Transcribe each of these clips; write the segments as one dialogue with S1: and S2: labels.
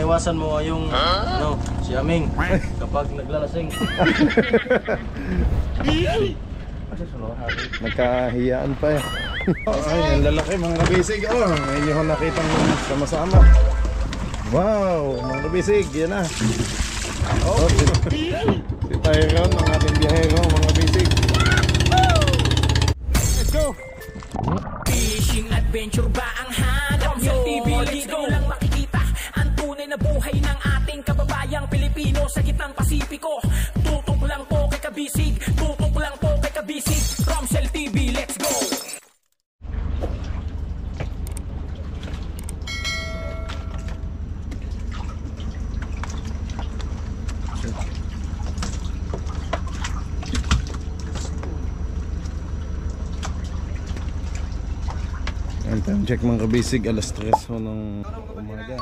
S1: iwasan mo yung ano, si Aming kapag naglalasing.
S2: Nagkahiyaan pa eh. Ay, ang lalaki mga kabisig. Oh, ngayon yung nakitang sama-sama. Wow, mga kabisig, yan na. Oh, si Tyron, ang ating biyahero, mga kabisig. Let's go!
S3: Fishing adventure ba ang hanap nyo? Dito lang makikita ang tunay na buhay ng ating kababayang Pilipino sa gitnang Pasipiko. Tutok lang po kay Kabisig, tutok lang po kay Kabisig. Romsel TV, let's go!
S2: Time check mga kabisig, alas 3 ho ng umaga.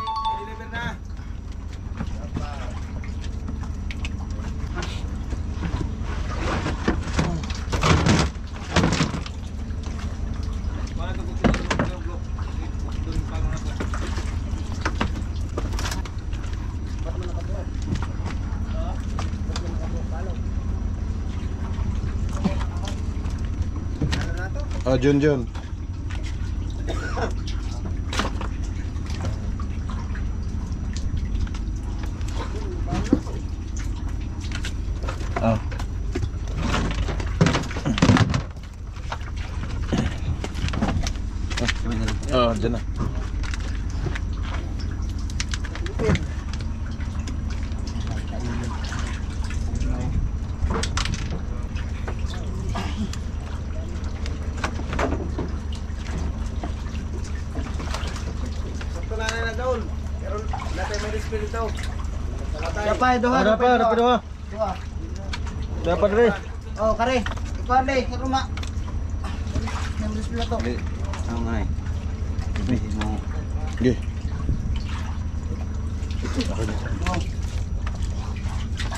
S2: Oh, John. Oh. Oh, dyan na.
S1: Dapat rin.
S4: Oh, kare. Ikaw rin, rumah. Yang display to.
S1: Ano nga eh.
S2: Okay.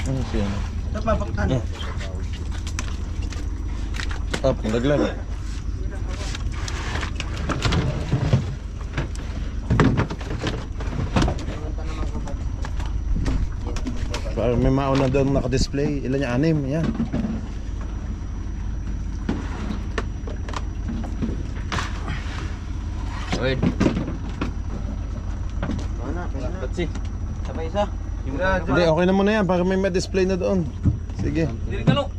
S2: Ano siya?
S4: Dapat paktan.
S2: Up, naglag. Parang may mauna doon naka-display. Ilan niya? 6. Yan.
S1: Wait. Patsi. Sabay isa.
S2: Hindi, okay na muna yan. Para may display na doon. Sige.
S1: Dili ka lo.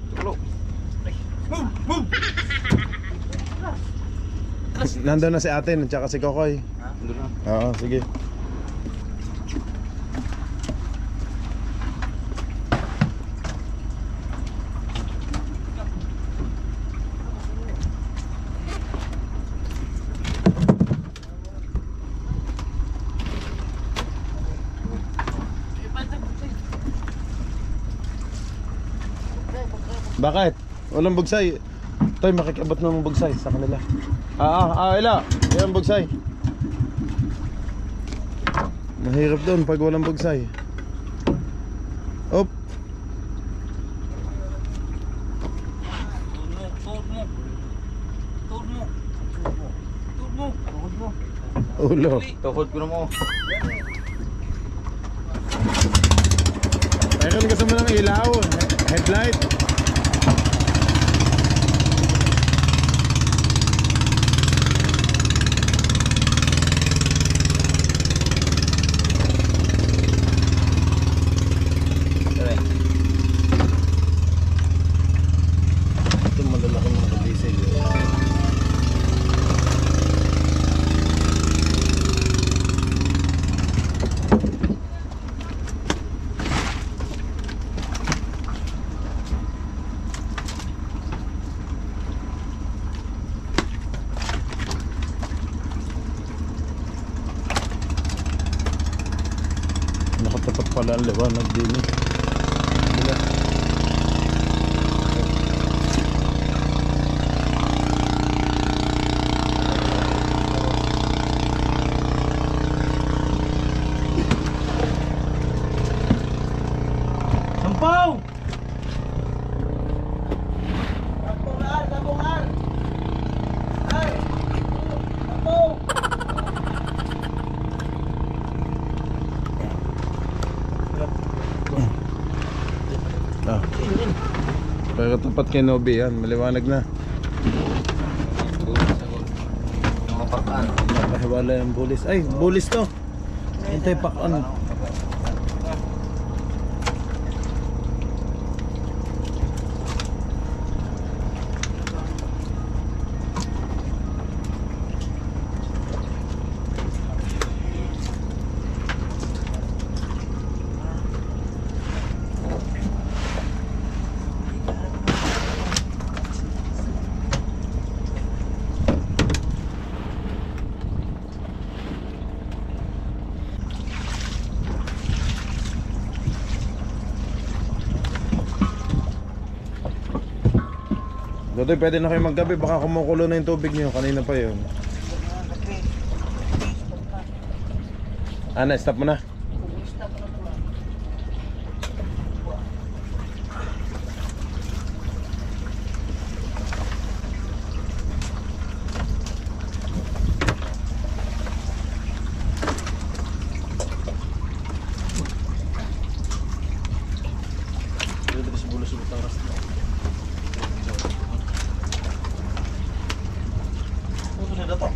S2: Nandun na si Atin at saka si Kokoy.
S1: Nandun na.
S2: Oo, sige. Bakit? Walang bugsay. Toy, makikabot ng bugsay sa kanila. Ila. Yan bugsay. Mahirap doon pag walang bugsay. Op. Ulo.
S1: Tuhod ko na mo.
S2: Meron kasama ng ilaw. Headlight. Nakatapat pala ang liwanag din eh.
S1: Sampaw!
S4: Sabungan! Ay! Sampaw!
S2: katapat kay Nobi yan, maliwanag na.
S1: Mapakaan.
S2: Nakahiwala yung bulis. Ay, bulis to. Hintay pa ano. Dodoy, pwede na kayo maggabi, baka kumukulo na yung tubig niyo, kanina pa yun. Stop mo na.
S1: Dito sa bulo-sulot ang rasta. Ano na dato?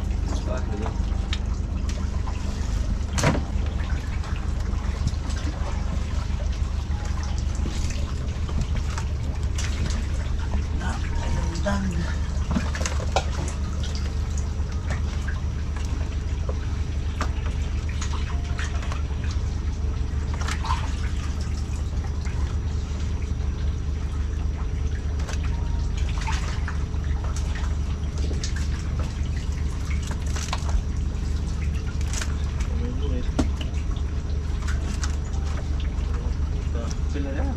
S1: Sila yan.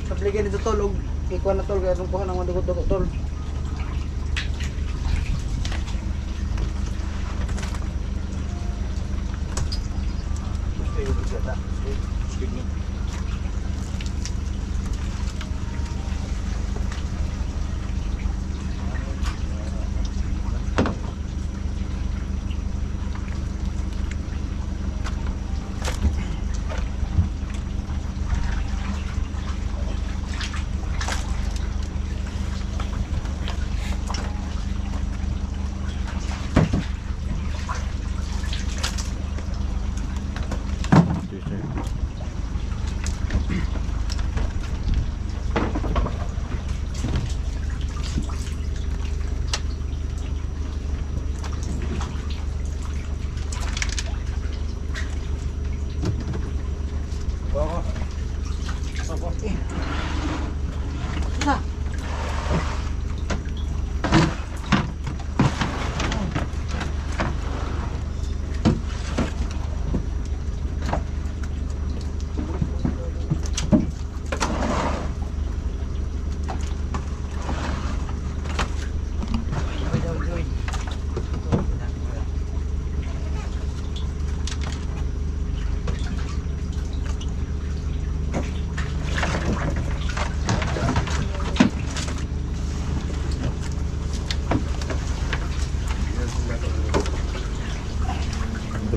S4: Tabligyan dito tol, og ikuan na tol, kaya itong puhan ang mga dugot-dugot tol. Na.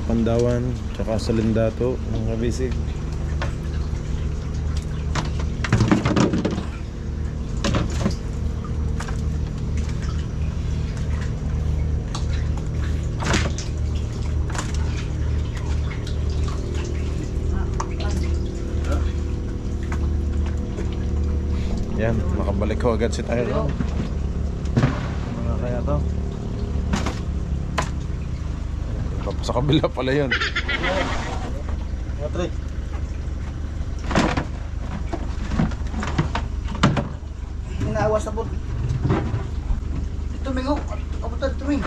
S2: Pandawan, tsaka sa Lindato, mga kabisig. Yan, makabalik ko agad si Tyrone. Mga kaya to. Sa kabila pala yun.
S1: Mga tre.
S4: Inaawas na po. Ito Ming, oh. Abutan ito Ming.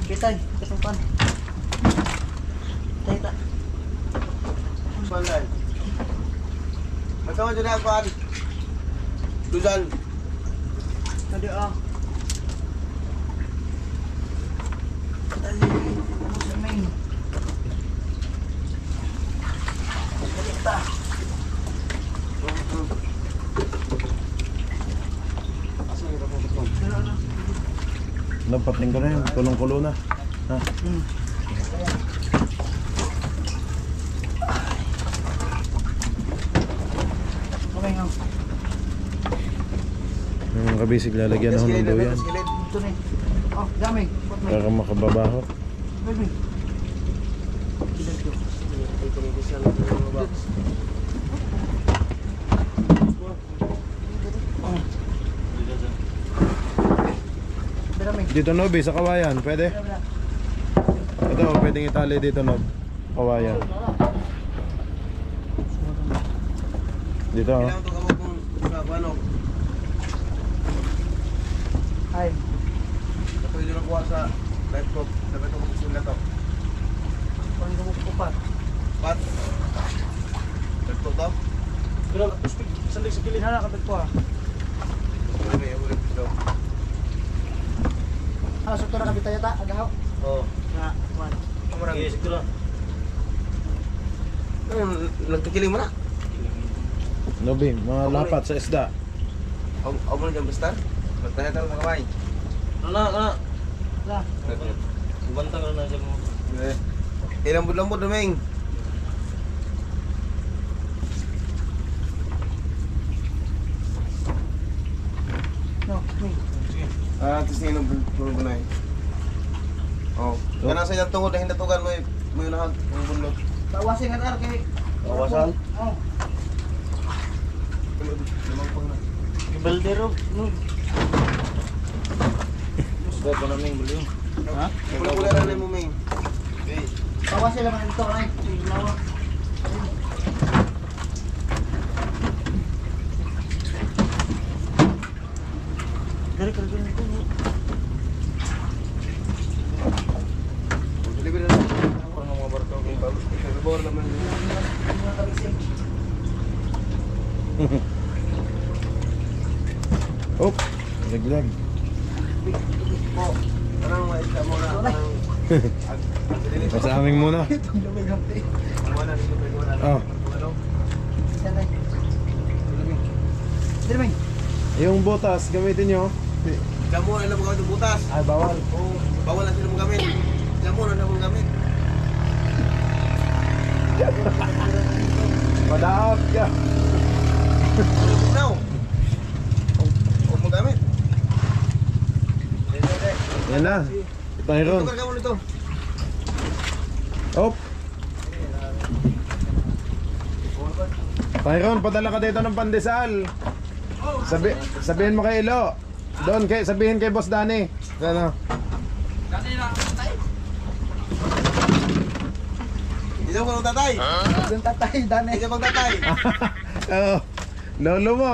S4: Kitay.
S5: Pandan. Masama dyan na kuhan. Dudan.
S4: Tadi Dali, ano sa main? Balita.
S2: Napating ko na yun, kulong-kulo na. Ha?
S4: Okay nga.
S2: Yung mga kabisig, lalagyan ako ng duyan
S4: Ito na eh. Oh, dami. Put me.
S2: para makababaho.
S4: Wait me. Dami.
S2: Dito Nob, sa kawayan, pwede? Ito, pwedeng itali dito Nob. Kawayan. Dito oh.
S5: Kailangan ito kamo kung sa ano.
S4: Ay.
S5: Pwede na kuha sa live group. Dapat ito kung sila to.
S4: Pwede mo kupat.
S5: Pat. Live group to.
S1: Pero, speak, salik sa kilid.
S4: Nakakabit ko ah.
S5: Ulit ito.
S4: Ah, so ito na kabit tayo ta. Agahaw.
S1: Oo.
S4: Na, one.
S5: Kamarang.
S1: Sige, siguro.
S5: Nagtikiling mo na.
S2: Nobi, mga lapat sa isda.
S5: Ako mo na dyan bastar. Basta tayo sa kamay.
S1: Ano?
S4: La.
S1: Bantang ka na dyan mo.
S5: Lambot-lambot naming.
S4: No, me.
S5: Tapos ngayon ang bulunay. Oh. Kana sa iyang tungod na hindatugan mo yung lahat ng bundok.
S4: Tawasin nga ar kay.
S1: Tawasan?
S4: Oh.
S5: Limang pang na.
S1: Ibaldero. Gusto ko namin buli. Ha?
S5: Wala na mo main. Okay.
S4: Tawasin lang ito ay. Lawa. Dari kerja itu.
S5: Libre na. Parang mga barko ng bago. Ibor naman.
S2: Op, laglag.
S5: Po. Parang maisda mo na.
S2: Sa aming muna.
S4: Itong lumig-hampi.
S5: Wala dito pa wala.
S2: Oh,
S5: Ano?
S4: Yan ay. Dili man.
S2: yung botas gamitin nyo.
S5: Damo na lang mo gamit butas.
S2: Ay, bawal.
S5: Oo. Bawal na sila mo gamit. Damo na lang mo gamit.
S2: Madaap ka.
S5: Now. O mo gamit.
S2: Yan na. Tyron.
S5: Ito ka mo nito.
S2: Op. Tyron, padala ka dito ng pandesal. Sabihin mo kay Ilo. Doon sabihin kay Boss Danny. Ano?
S5: Dito ko ng tatay.
S4: Doon tatay dane.
S5: Dito ko tatay.
S2: Oh, lolo mo.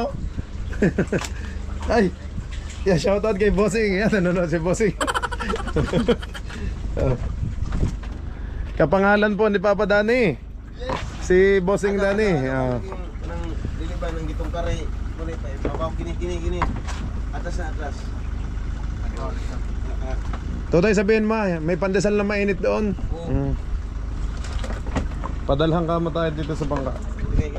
S2: Ay. Yeah, shoutout kay Bossing. Yan, nanonood si Bossing. Oh. Kapangalan po ni Papa Danny. Si Bossing Danny. Oh.
S5: Nang liliban ng gitong kare. Kulit pa. Babaw kini. Atas na atras.
S2: Totoy sabihin mo, may pandesal na mainit doon. Mm. Padalhan ka mo tayo dito sa bangka.
S5: Kini.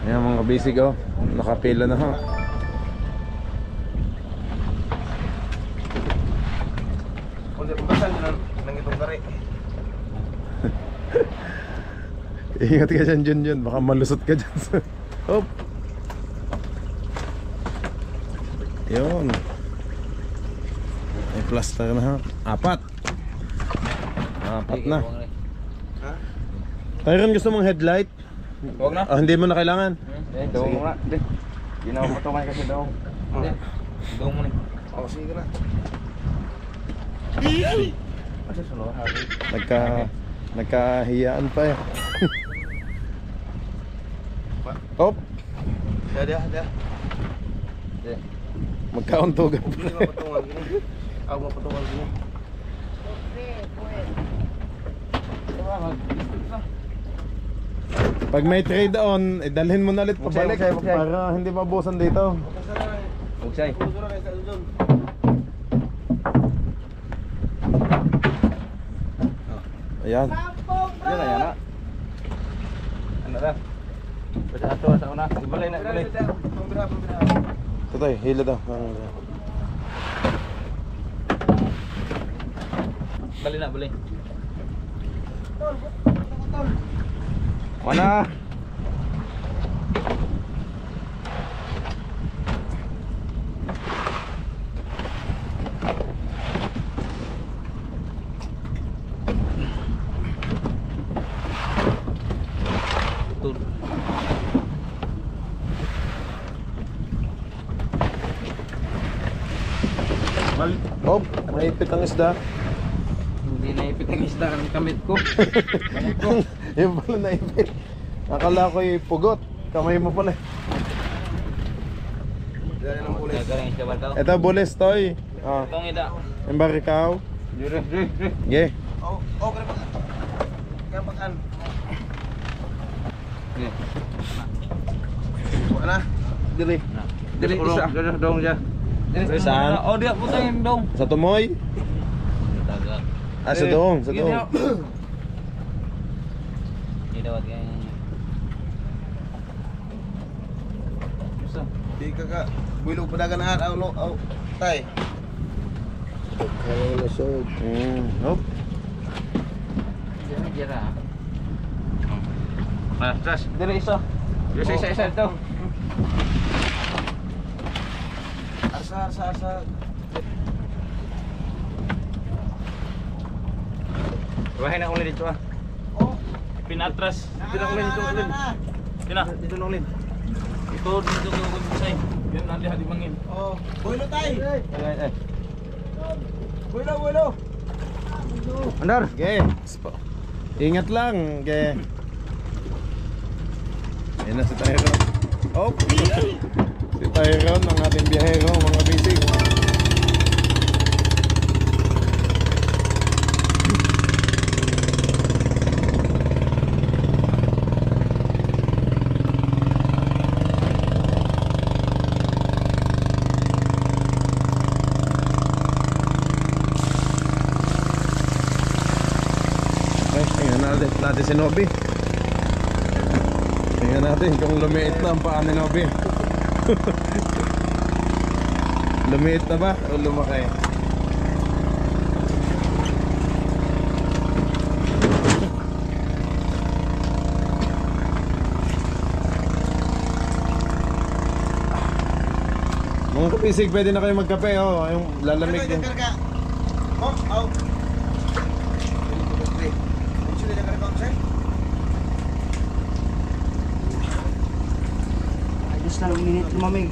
S2: Ayan mga bisig oh. Nakapila na ha.
S5: Kundi pagkasan ng gitong kare.
S2: Ingat ka dyan, Jun. Baka malusot ka dyan. Hop. Yun. May plaster na ha. Apat na.
S5: Ha?
S2: Tyron, gusto mong headlight?
S1: Huwag na.
S2: Oh, hindi mo na kailangan.
S1: Daw mo na. Hindi. Ginawa ko ito kasi daw. Hindi. Daw mo na.
S5: Oh, sige na.
S1: Asa sunod hari.
S2: Nagkahiyaan pa eh. Hop.
S5: Ada.
S2: Magkauntugan pa.
S5: Hindi mapatungan gini. Ako mapatungan gini.
S2: Pag may trade on, dalhin mo na ulit pabalik
S1: Buksay, buksay.
S2: para hindi mabusan dito.
S1: Buksay.
S2: Ayan.
S1: Yan na yan na. Ano na? Basta ato sa una. Ibalay na, ibalay.
S2: Ito tayo, hila daw.
S1: Bali na, bali. Mana? Betul.
S2: Oh, maipit ang isda.
S1: Hindi naipit ang isda ang kamit ko.
S2: Yung pala naipit. Akala ko yung pugot. Kamay mo pala.
S1: Galing isda ba tao?
S2: Ito, bulis toy. Oh,
S1: Itong ida.
S2: yung barikaw.
S1: Dire, dire, dire.
S2: Yeah.
S5: Oh, kaya pag-an.
S1: Dire.
S5: Buka na.
S2: Dili.
S1: Dire isa. Dire dong siya. Dire
S2: Saan?
S1: Oh, dia puta yung dong.
S2: Sa tumoy?
S1: Taga.
S2: Ah, sa doong. Sa doong.
S1: Hindi daw kaya. Isa.
S5: Di ka ka. Builog padagan na tay.
S2: Kaya na siya. Hop.
S1: Dire, dire. Ah, tras. Dire isa. Dire isa ito.
S5: Asa.
S1: Bahay na ulit dito ah.
S5: Oh,
S1: Pinatras. Dito na ulit dito ulit. Dito na ulit. Ito dito ko busay. Yan nanti hadi mangin.
S5: oh. Builo tay.
S1: Eh.
S5: Builo.
S1: Andar.
S2: Okay. Ingat lang. Okay. Yan na si Tyron. Oh. Si Tyron, ang ating biyahero, mga bisig. Tingnan natin si Nobby. Tingnan natin kung lumiit na ang paa ni Nobby. Lumiit na ba o lumaki? Mga kapisig, pwede na kayo magkape. Oh, yung lalamig din.
S5: Oh.
S4: Ayos na, minute lumamig.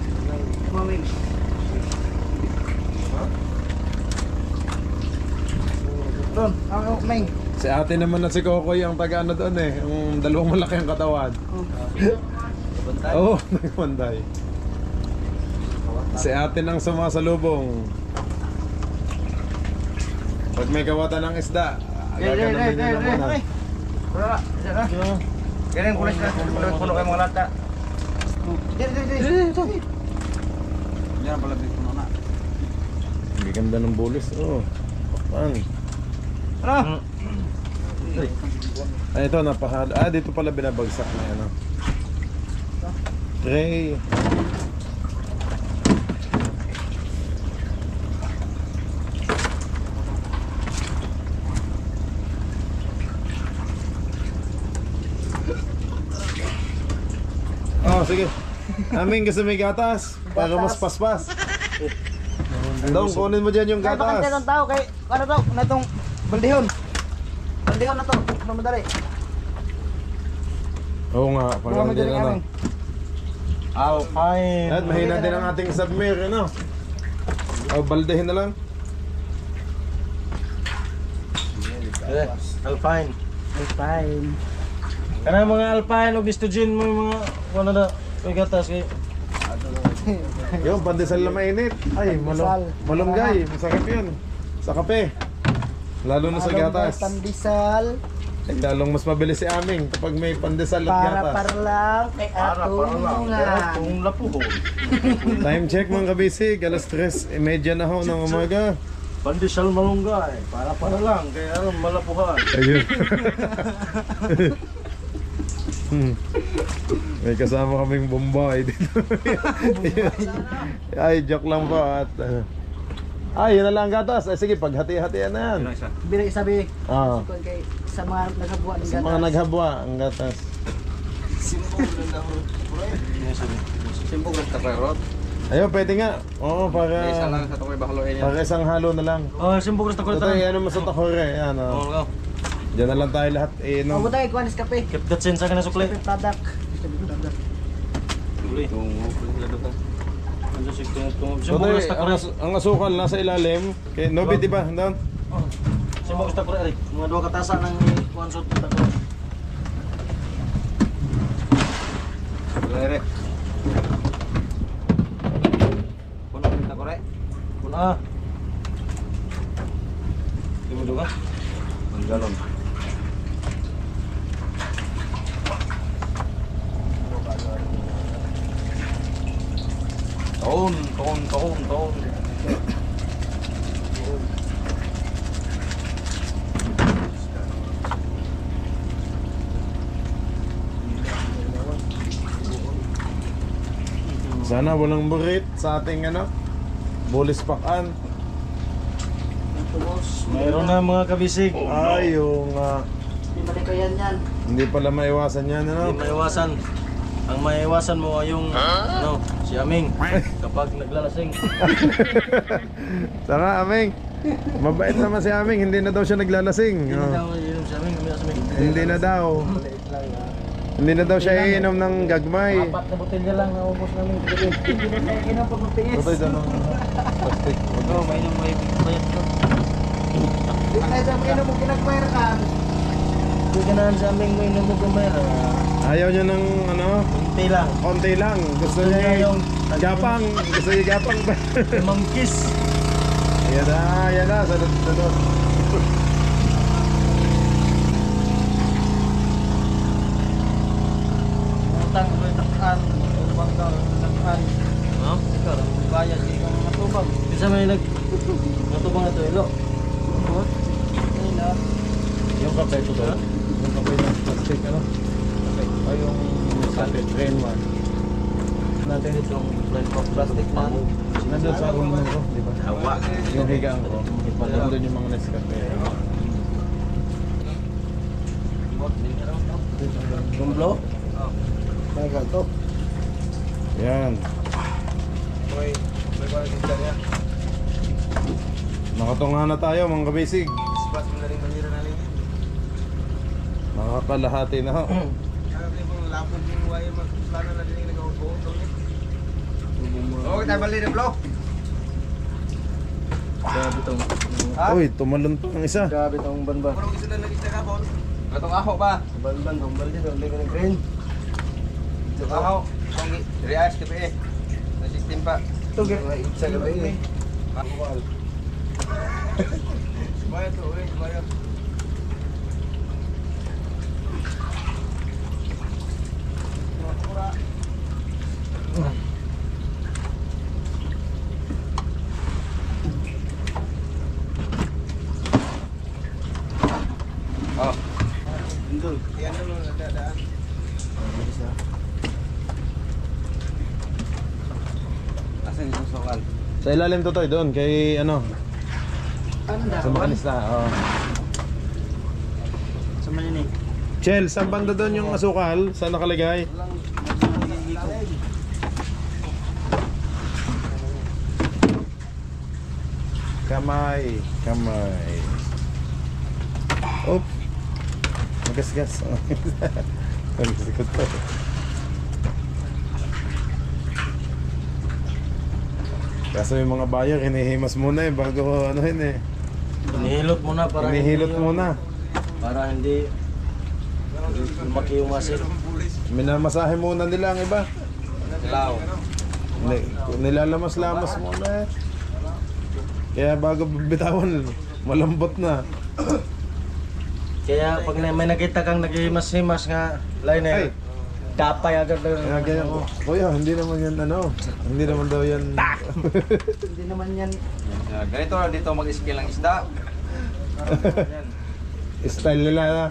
S4: Ron, ako, Meng.
S2: Si ate naman na si Kokoy ang taga-ano doon eh. Yung dalawang malaki ang katawan. Oo, nagpantay. Si ate nang sumasalubong. Pag may kawatan ng isda, gagano'n din yun naman ha.
S1: Wala. Ganyan kulis na puno kayo mga lata.
S4: Dire.
S1: Yan pala dito na.
S2: Ang ganda ng bulis. Oh. Pan.
S1: Ano?
S2: Ay, ito napahal. Ah, dito pala binabagsak na yan. Tray. Oh, sige. Aming gusto may gatas para mas paspas. Dong, kunin mo dyan yung
S4: Kaya bakante
S2: gatas.
S4: ng tao kay ano to, na itong baldihon. Baldihon na to, ano madali.
S2: Oo nga,
S4: Huwag
S2: parang
S4: madali
S2: din ano.
S4: kami.
S5: Alpine.
S2: At mahina din ang ating submarine, ano? O, baldehin na lang.
S5: Alpine.
S4: Fine.
S5: Kana mga Alpine o gusto gin mo yung mga wala na may gatas kay
S2: Yung pandesal na mainit. Ay,
S4: Pandesal.
S2: malunggay. Masarap yun. Sa kape. Lalo na sa gatas.
S4: Pandesal.
S2: Ay, lalong mas mabilis si Aming kapag may pandesal at gatas.
S4: Para lang kay atong nga.
S1: Kung lapuhon.
S2: Time check mga kabisig, alas 3:30 na ho ng umaga.
S1: Pandesal malunggay. Para lang. Kaya aron malapuhan.
S2: Ayun. May kasama kaming Bombay dito. Ay, joke lang po at ay, yun na lang gatas. Ay, sige, paghati-hatian na yan.
S4: Bira isabi.
S2: Ah,
S4: Kay sa mga naghabuan ng
S2: sa mga naghabwa ang gatas.
S5: Simbong lang daw. Simbong lang takoy rot.
S2: Ayun, pwede nga. Oo,
S5: Isa lang sa takoy bahaloin yan.
S2: para isang halo na lang.
S1: Oh, simbog na takot
S2: Ito ano mo sa takore. Yan,
S1: Oh,
S2: oh. Diyan na lang tayo lahat inom.
S4: Amo tayo kuan kape.
S1: Keep that sense ka na sukli.
S4: Kape product.
S1: Sukli.
S5: Tungo ko nila doon.
S1: Ano si tungtong.
S2: So,
S1: Simbog
S2: tayo,
S1: na takot.
S2: ang asukal nasa ilalim. Kay Nobi, di ba? Doon.
S1: Simbog na takot ari. Mga duha ka tasa ng kuan sot na takot.
S5: Lere. Puno kita korek.
S1: Kuna. Di mo duga.
S5: Ang galon. Taon.
S2: Sana walang burit sa ating ano, bulis pakan.
S1: Mayroon na mga kabisig.
S2: Ay, yung
S4: Di ba ko yan yan?
S2: hindi pala maiwasan yan,
S1: Hindi
S2: ano?
S1: maiwasan. Ang maiwasan mo ay yung ano, si Aming kapag naglalasing.
S2: Saka, Aming. Mabait naman si Aming, hindi na daw siya naglalasing.
S1: Hindi
S2: Oh.
S1: na daw inom si Aming, umiyak si Aming.
S2: Hindi na daw. Hindi na daw siya iinom ng gagmay.
S1: 4 na botelya lang naubos namin.
S4: Hindi na tayo kinang pagmatiis.
S2: Ito ito ng plastic.
S1: Ito, may inom may bayad ko.
S4: Di ba tayo sa mga mo kinagmayar ka?
S1: Hindi ka na sa Aming may inom mo kumayra.
S2: Ayaw niya ng ano,
S1: Kunti lang.
S2: konti lang. Gusto niya yung gapang. Gusto niya gapang ba?
S1: Limang kiss.
S2: Yan na. Sunod.
S1: Utang ko yung takaan. Utang ka takaan. Ha? Ikaw, ang bayad di kang matubang. Bisa may natubang na ito, ilo.
S2: Yung kape ito to. Yung kape ng plastic ano? Ay yung sabi, train one.
S1: Natin itong plastic na.
S2: Nandun sa ulo ko, di ba?
S1: Awa.
S2: Yung higaan ko. Nandun yung mga Nescafe.
S1: Gumblo?
S5: Tagal to.
S2: Yan.
S5: May quality niya.
S2: Nakatunga na tayo mga kabisig.
S5: Spas mo na rin manira na rin.
S2: Nakakalahati na ho.
S5: Sabi mo lapon yung wire magplano na din nag-upo doon. Okay, tayo bali blo.
S1: Grabe itong...
S2: Uy, tumalon pa ang isa.
S1: Grabe itong banba.
S5: Pero isa lang nagista ka bon. Atong aho ba?
S1: Banban, tumbal dito. Hindi ko nag-green.
S5: Atong aho. Tong react kape. Na system pa.
S1: Ito,
S5: Sa gabi eh. Makuwal. Subaya to, subaya. Oh. Indul. Yan dulu dadaan. Asan yung soal?
S2: Sa ilalim to doon kay ano, sa manis na. Oh.
S1: Sa man yun eh.
S2: Chel, saan banda doon yung asukal? Saan nakalagay? Kamay. Op. Magasgas. Magasgas to. Kaso yung mga buyer, hinihimas muna bago ano eh.
S1: Hinihilot muna para
S2: Hinihilot
S1: hindi
S2: muna.
S1: Para hindi lumaki yung asin.
S2: Minamasahe muna nila ang iba.
S5: Lao.
S2: Nilalamas-lamas muna eh. Kaya bago bitawan, malambot na.
S1: Kaya pag may nakita kang naghihimas-himas nga liner, dapay agad
S2: Kaya
S1: lang.
S2: ganyan ko. Kuya, hindi naman yan ano. Hindi naman daw yan.
S4: Hindi naman yan.
S6: Ganito lang dito mag-skill ng isda.
S2: Style nila na.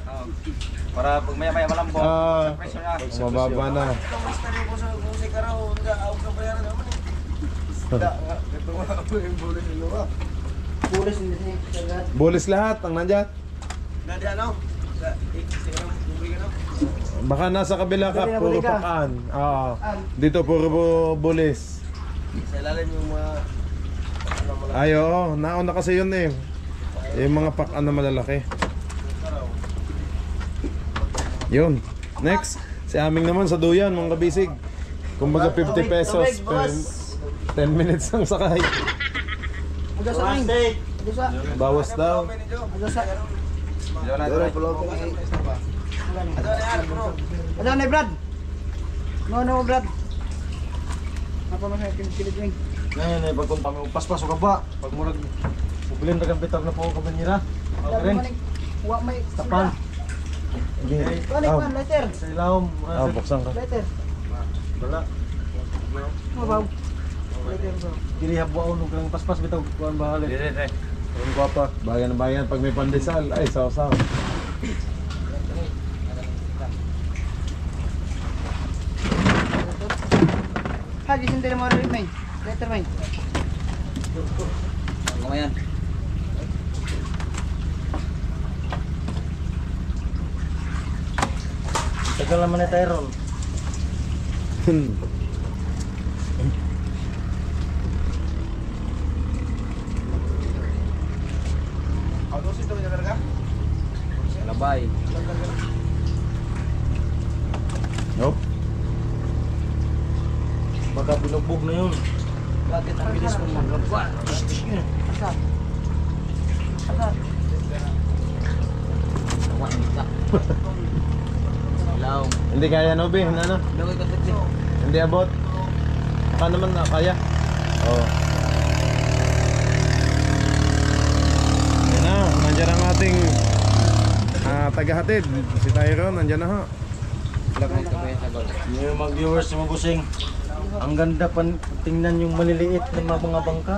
S6: Para pag maya-maya malambot,
S2: Ah,
S6: pressure na.
S2: mababa na.
S4: Pulis hindi siya agad.
S2: Bulis lahat ang nandyan. Baka nasa kabila ka,
S4: Dali na,
S2: puro
S4: balik ka.
S2: pakaan. Oo. Dito puro bulis.
S5: Sa ilalim yung mga...
S2: Ay, oo. Nauna kasi yun eh. Yung mga pakaan na malalaki. Yun. Next. Si Aming naman sa duyan, mga kabisig. Kumbaga 50 pesos per 10 minutes ang sakay.
S4: Agad sa amin. Agad sa.
S2: Bawas daw.
S4: Agad sa.
S6: Diyan na ito.
S4: Agad na Brad. No, Brad. Apa man sa kilit ring.
S1: Ngayon eh, pag kung paspas o ka ba, pag murag subilin na kang bitar na po ka banira. Okay rin,
S4: Wa may
S1: tapan.
S2: Hindi.
S4: Kuan
S2: Ah,
S4: kuan letter.
S1: Sa ilawom.
S2: buksan ka.
S4: Letter.
S1: Wala.
S4: Mabaw. Letter bro.
S1: Dili habuaw nung kang paspas bitaw kuan bahali.
S6: Dire.
S2: Ang guwapa. Bayan na bayan. Pag may pandesal, ay saw-saw.
S4: Haji sendiri mo rin may. Letter may.
S6: Ano yan?
S1: Tagal naman ni Tyron.
S6: Labay.
S2: Nope.
S1: Baka binugbog na yun.
S4: Bakit ang bilis mo magaba? Asa? Asa?
S6: Ilaw.
S2: Hindi kaya no, Be? Ano?
S6: Lagay ka tagsi.
S2: Hindi abot. Baka naman na kaya. Oo. Yan na, nandiyan ang ating tagahatid. Si Tyron, nandiyan na ha.
S6: Lagay ka pa yan sa bag.
S1: Yung mga viewers, yung mga busing. Ang ganda pan tingnan yung maliliit na mga bangka.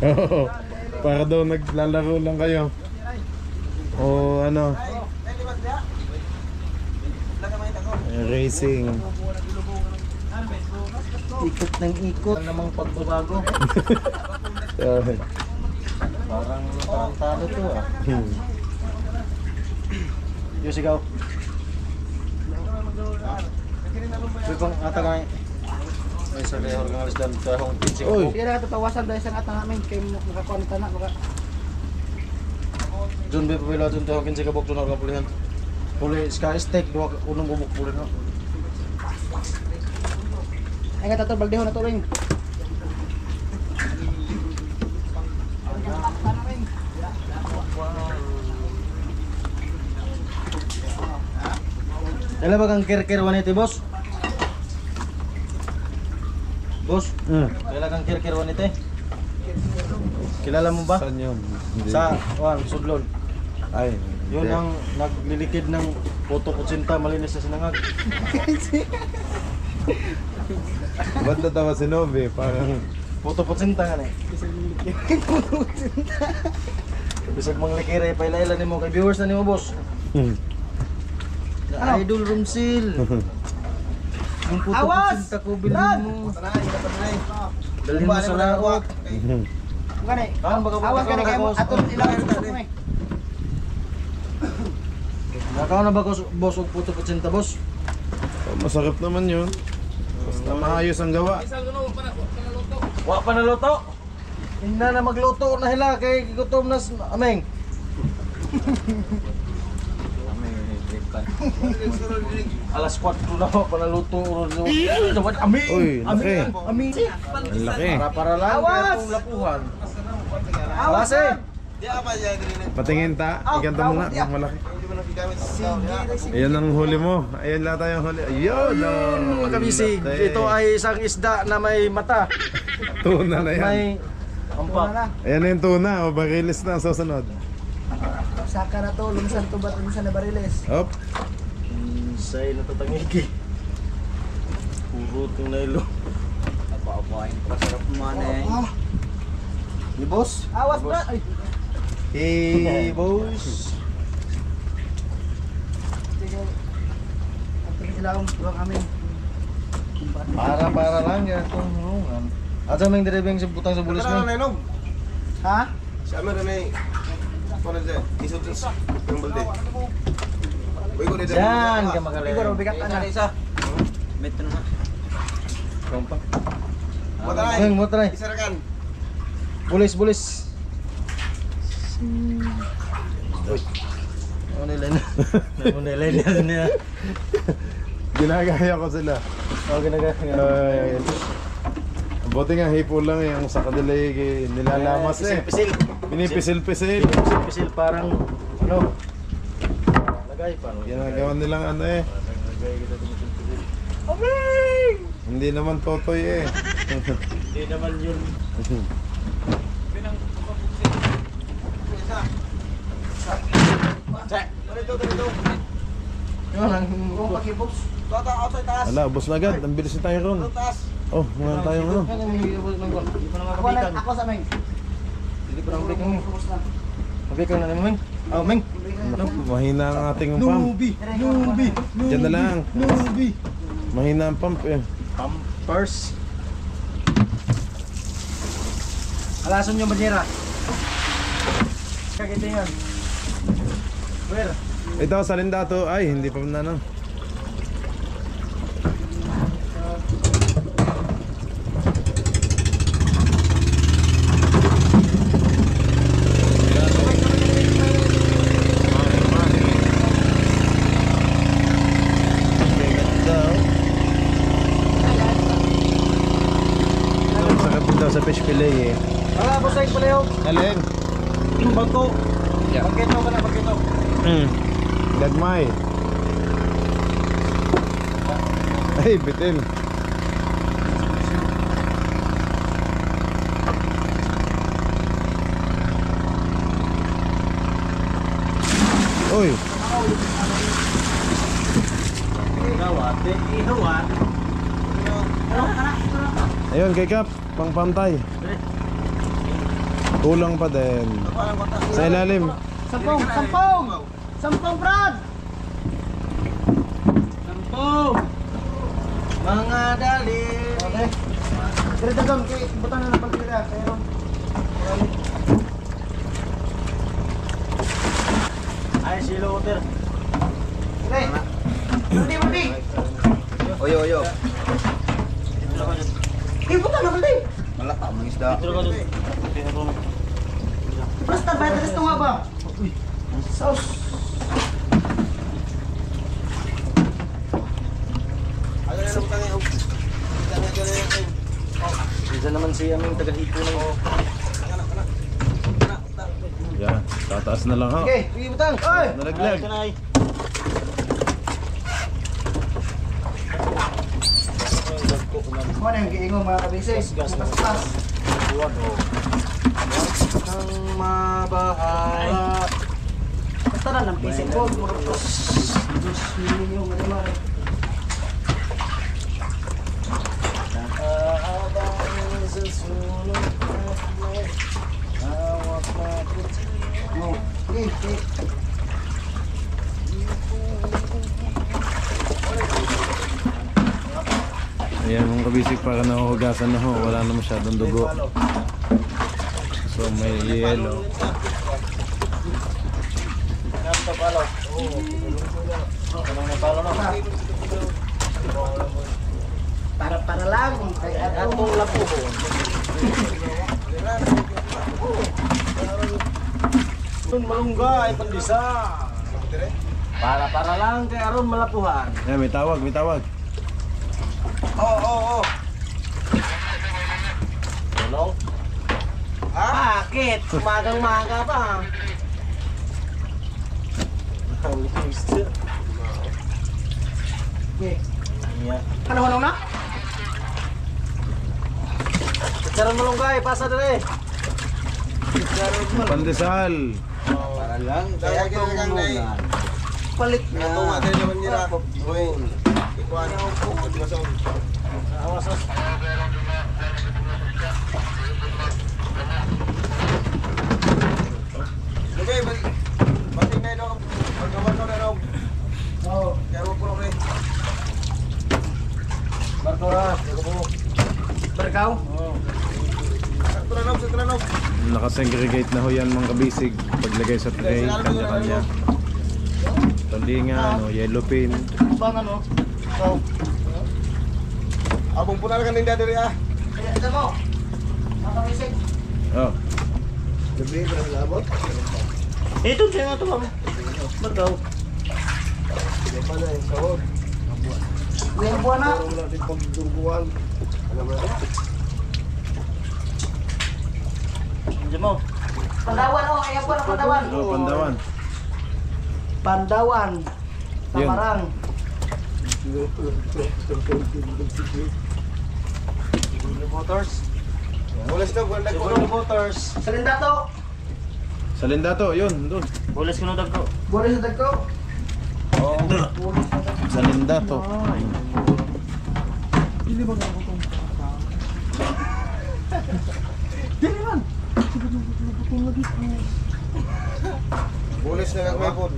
S2: Oo. Para daw naglalaro lang kayo. O ano. Racing.
S1: Ikot ng ikot namang pagbabago. Parang tarantado to ah. Yung sigaw. May pang atagay. May sa lehor ng alis dyan sa hong pinsing.
S2: Uy.
S4: Sige na tatawasan dahil sa atang amin kay makakuha ng tanak baka.
S1: Jun be pabila dun sa hong pinsing kabok doon ako pulihan. Puli sky steak dua unang bubuk puli no.
S4: Ay nga tato baldeho na to ring.
S1: Dala ba kang kirkirwan ito, boss? Boss, dala kang kirkirwan ito. Kilala mo ba?
S2: Saan yun? Hindi.
S1: Sa Sudlon.
S2: Ay,
S1: Yun
S2: hindi.
S1: ang naglilikid ng Puto Kutsinta malinis sa sinangag.
S2: Ba't natawa si Nobe? Parang
S1: Puto Kutsinta nga eh. Bisag mong likire, pailailan ni mo kay viewers na ni mo, boss.
S4: Ano?
S1: Idol Rumsil. Yung Puto
S4: Awas!
S1: Kutsinta ko bilhin mo. Dalhin mo sa laot.
S4: Gani.
S1: Ah,
S4: Awas gani kay mo aton ilang kami.
S1: Nakaw na ba ko, boss, og Puto Kutsinta, boss?
S2: masarap naman yun. Basta maayos ang gawa.
S1: Wa pa naluto. Hindi na magluto na hila kay gutom na ameng. Alas 4 na pa naluto. Aming.
S2: Uy, laki.
S1: Aming.
S2: Ang laki.
S1: Para lang itong lapuhan. Awas eh.
S2: Patingin ta. Iganto mo nga kung malaki. Ayan ang huli mo. Ayan lahat tayong huli. Ayun.
S1: Mga kabisig, ito ay isang isda na may mata.
S2: Tuna na yan.
S1: May ampak.
S2: Ayan na yung tuna. O barilis na ang susunod.
S4: Saka na to, lumsan to ba lumsan na bariles.
S2: Hop.
S1: Say natatangiki. Puro itong nailo.
S6: Apa-apain. Pasarap naman eh.
S5: Ni boss.
S4: Awas Brad. Ay.
S1: Hey, boss.
S4: At sila ang pulang kami.
S1: Para lang yan itong hulungan. At sa mga diribeng sa butang sa bulis
S5: Kana
S1: mo.
S5: na inom.
S4: Ha?
S5: Si Amer na may ano dyan? Isot yung balde. Uy, ko dito.
S1: Diyan ka magaling.
S4: Igor, bigat na.
S6: Isa. Meto naman.
S1: Kompa.
S5: Mataray.
S1: Heng, mo try.
S5: Isarakan.
S1: Bulis. Uy. Ano nila na? Ano nila niya?
S2: Ginagaya ko sila.
S1: Oh, ginagaya.
S2: Ay, buti nga hipo lang yung sa kadilay nilalamas eh.
S1: Pisil.
S2: Pinipisil-pisil.
S1: Pisil parang ano? Lagay pa.
S2: Ginagawa nilang ano eh.
S1: Lagay kita dito pisil.
S2: Hindi naman totoy eh.
S1: Hindi naman yun.
S5: Dito.
S1: Yun ang
S4: Kung pakibox.
S5: Outside taas.
S2: Wala, ubos na agad. Ang bilis na tayo ron.
S5: Taas.
S2: Oh, wala tayong ano.
S1: Hindi pa naman
S4: Ako
S1: kapikan.
S4: ako sa Meng.
S1: Hindi pa naman kapikan.
S4: Ubus na.
S1: Kapikan na naman. Oh, Meng.
S2: Mahina ang ating pump.
S1: Nubi.
S2: Diyan na lang. Mahina ang pump eh.
S1: Pampers. Alason yung banyera. Kakitingan. Where?
S2: Ito, salindato. Ay, hindi pa na no. Sa fish fillet eh.
S1: Wala po sa pala yung
S2: Alin?
S1: bato. Bagito ka na, bagito.
S2: Gagmay. Ay, bitin. Uy,
S1: Ihawat.
S2: ayun kay Kap, pangpantay. Kulang pa din. Sa ilalim.
S4: Sampung Brad.
S1: Sampung. Mga dali.
S4: Okay. Dire doon kay butan na ng pagkira pero
S1: Ay, si Lothar.
S4: Dire. Mundi.
S5: Oyo.
S4: Ibutan na balde.
S5: Malaka ang isda.
S1: Dito ka doon.
S4: Basta ba ito nga ba? Sauce.
S5: Ano na lang tayo?
S1: Isa naman si aming taga-hipo ng
S2: Yan, tataas na lang ha.
S1: Okay, sige butang. Oy!
S2: Nalaglag.
S1: Kanay.
S4: Mo nang giingon mga kabisig. Pas.
S1: Buwan oh. Ang mabahala.
S4: Basta na ng pisig ko. Dos milyon madamar.
S1: Nakaabang sa sulong at hawak na kutsilyo.
S4: Okay.
S2: Ayan mga kabisig, para nahuhugasan na ho. Wala na masyadong dugo. So may yellow.
S1: Napapalo. Oo. Kanang napalo na.
S4: Para lang kay
S1: Atong lapo ko. Itong malunggay, pandisa. Para lang kay aron malapuhan.
S2: Ayan, may tawag.
S5: Oo.
S1: Tulong? Bakit? Umagang-maga pa.
S4: Okay.
S1: Yeah.
S4: Ano na?
S1: Charon malunggay, pasa dali.
S2: Pandesal.
S5: Para
S6: Para lang.
S5: Kaya kinagang na eh.
S4: Palit na.
S5: Natunga din naman nila. Uy, ikuan. Masong.
S1: Awasos.
S5: Okay, bating na ito. Pagkawan ko na ito.
S4: Oo.
S5: Kaya mo po rin.
S1: Barkora.
S4: Barkaw?
S5: Sa tranog.
S2: Nakasegregate na ho yan mga kabisig. Paglagay sa tray, kanya-kanya. Tandingan, yellow pin.
S4: Bang ano? So,
S5: Abong po na lang kanina diri ah.
S4: kaya ito mo. Makamisig.
S2: Oh.
S5: Gabi ba na labot?
S4: Ito siya nga ito bang. Barkaw.
S5: Hindi pa na yung sahod.
S4: May buwan na.
S5: Wala natin pagdurbuhan. Alam mo na?
S4: Diyan mo. Pandawan oh, ayan po na Pandawan.
S2: Oh, Pandawan.
S4: Pandawan.
S2: Yun.
S4: Tamarang.
S1: Motors.
S5: Bulas na, buwan na ko.
S1: Motors.
S4: Salindato.
S2: Sa Lindato, yun, doon.
S1: Bulas ko na dagko.
S4: Buwan sa dagko.
S2: Sa Lindato.
S5: Bulas na lang may po.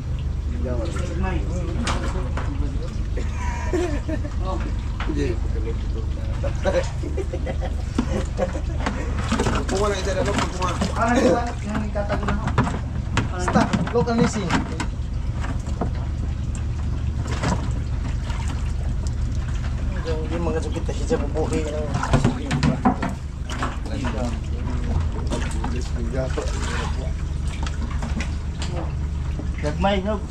S5: Bunga na isa na lang bunga.
S4: Ano ito? Yung nagtatago na ako.
S1: Stop. Look and listen.
S4: Hindi mga sakit na siya sa bubuhay. Gagmay, no?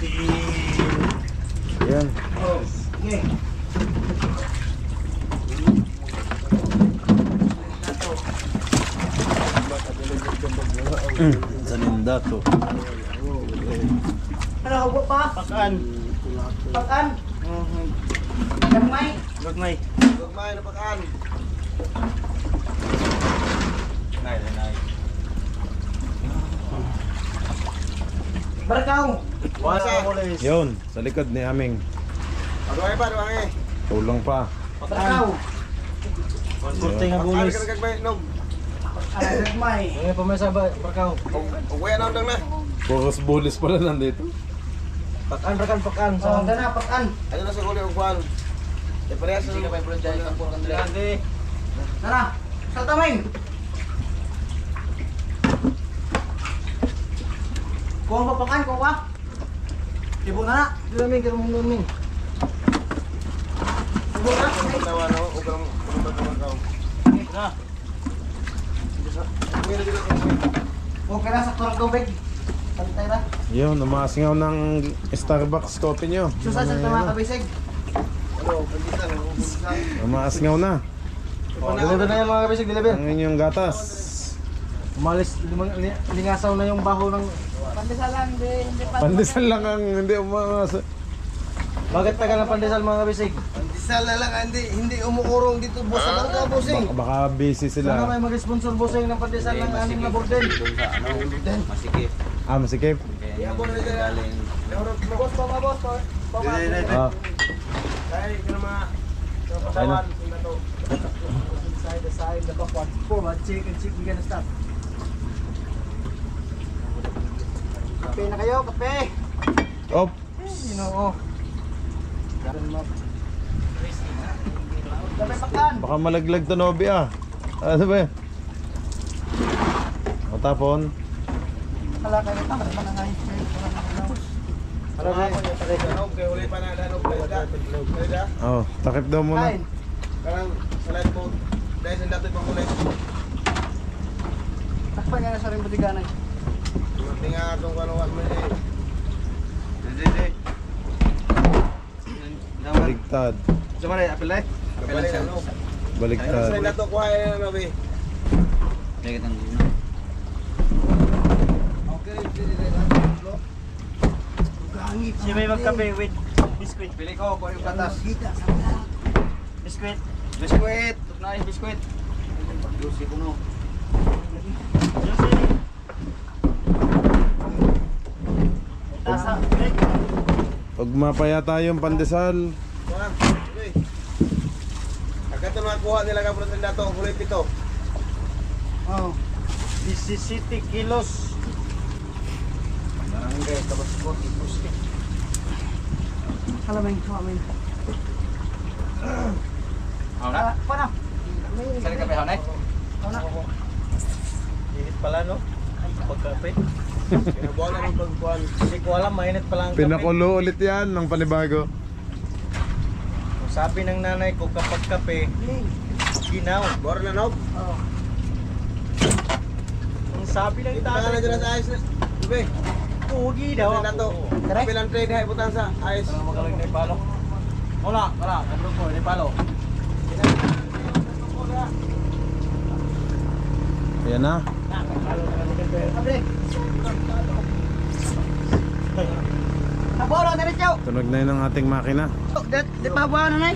S4: 19.
S2: Yan.
S4: Oh, okay.
S2: Sa Lindato.
S4: Ano, huwag pa? Pakan. Pakan? Gagmay?
S1: Gagmay.
S5: Gagmay na pagkaan.
S4: Barkaw?
S5: Wasa.
S2: Yun, sa likod ni Aming.
S5: Aduay pa, aduay.
S2: Tulong pa.
S4: Barkaw?
S1: Kurte nga bulis.
S5: Gagmay, nog.
S4: Gagmay?
S1: Ngayon pa may sabay. Barkaw.
S5: Uwi na undang na.
S2: Puros bulis pala nandito.
S1: Pakan.
S4: Oh, gana, pakan.
S5: Ano na sa huli ang kuhan? E parehas na may project ang puro kanila.
S4: Nara, sa tamay. Kuha pa pakan, kuha. Ibo na na.
S1: Dilaming.
S4: Ibo na.
S5: Tawa no, ug ang pagkakaw.
S1: Na.
S5: Uwi na dito.
S4: Okay na sa turang tubig. Pantay na.
S2: Yun, umasingaw ng Starbucks coffee nyo.
S4: Susa sa mga kabisig.
S5: Ano, pagkita na, ubulisan.
S2: Umasingaw na.
S1: Deliver na yan mga kabisig. Deliver.
S2: Ang inyong gatas.
S1: Umalis. Lingasaw na yung baho ng...
S2: Pandesal lang ang hindi umaasa.
S1: Bakit tagal ng pandesal mga kabisig?
S5: Pandesal na lang, hindi umuurong dito boss sa bangka, bossing.
S2: Baka busy
S1: Sana
S2: sila.
S1: may mag-sponsor bossing ng pandesal ng aning na bordel.
S6: Masikip.
S2: Ah, masikip.
S6: Kaya galing.
S4: Boss, boss.
S2: Ah,
S5: Ay, kaya mga
S2: ayun na.
S4: Inside the side, the backward. Forward, check and check. We gonna stop. Kape na kayo, kape.
S2: Op.
S1: Ginoo.
S4: Kape pakan.
S2: Baka malaglag to Nobi ah. Ano ba yan? O tapon.
S4: Kala kayo tama na ngay.
S5: danog, kaya uli pa na danog. Kaya
S2: Oh, takip daw muna.
S4: Kain.
S5: karang sa light boat. Dahil sa dati pang kulay.
S4: Takpan nga na sa rin butiganan.
S5: Hindi nga itong kanuwan mo eh.
S2: Baligtad.
S1: Sama na, apel na
S5: Balik ano.
S2: Baligtad.
S5: Sa nato kuha na nabi.
S6: Dagit ang gino.
S1: Si may magkape with biskuit. Pili ko, kung yung patas. Biskuit.
S5: Biskuit.
S1: Na yung biskuit.
S6: Juicy ko no.
S1: Juicy.
S2: Ugma pa yata yung pandesal.
S5: Kuhan, okay. Agad ito nakakuha nila ka pulutin na ito, huli pito.
S4: Oh. 17 kilos.
S5: Barangay, tapos po, ipustik.
S4: Kalamay. Paano?
S6: Sali kami hanay.
S1: Init pala no? Pagkape.
S5: Kinabuhan na ng pagkuhan.
S1: Hindi ko alam, mainit pala ang kape.
S2: Pinakulo ulit yan ng panibago.
S1: Sabi ng nanay ko kapag kape, ginaw.
S5: Bora na nob.
S4: Oo.
S1: Ang sabi ng
S5: Ito na
S1: tatay
S5: dyan sa ayos na. Ube,
S1: pugi daw
S5: ito na to.
S1: ako.
S5: Kapilang trade hay putan sa ayos.
S1: Parang magaling na ipalo. Wala, kabro ko, ipalo.
S2: Ayan na.
S4: Abre. Nabolo na rin siya.
S2: Tunog na yun ang ating makina.
S4: Di pa buwan na nay.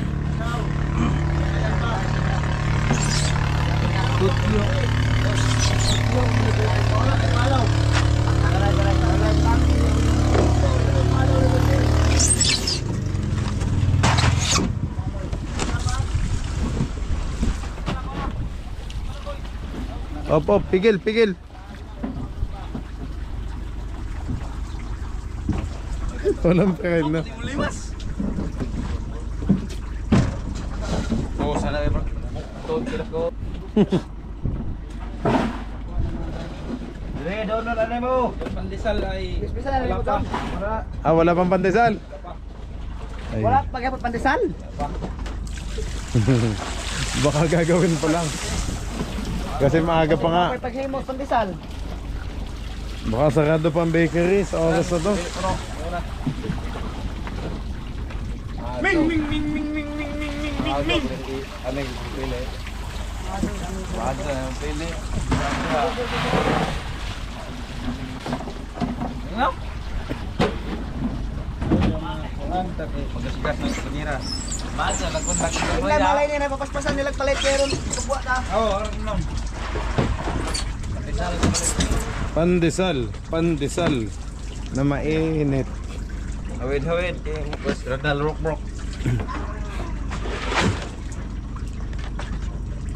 S2: Op, pigil. Walang pekal na.
S6: Oo, sana kayo bro. Tuod sila ko.
S1: Dire, doon na nanay mo.
S6: Pandesal ay
S4: Bisa na rin ito.
S2: Wala pang pandesal. Ay,
S4: Wala pag-apot pandesal.
S2: baka gagawin pa lang. Kasi maaga pa nga.
S4: Paghimos pandesal.
S2: Baka sarado pa ang bakery sa oras na to.
S6: Ano yung pili? Wada ang pili. Ano? Magasigas ng panira. Masa, nagpunta ko
S4: Yung
S6: na
S4: malay niya na papaspasan nila palit pero kubuha na.
S6: Oo, ano?
S2: Pandesal na mainit.
S6: Hawid. Mas radal rock.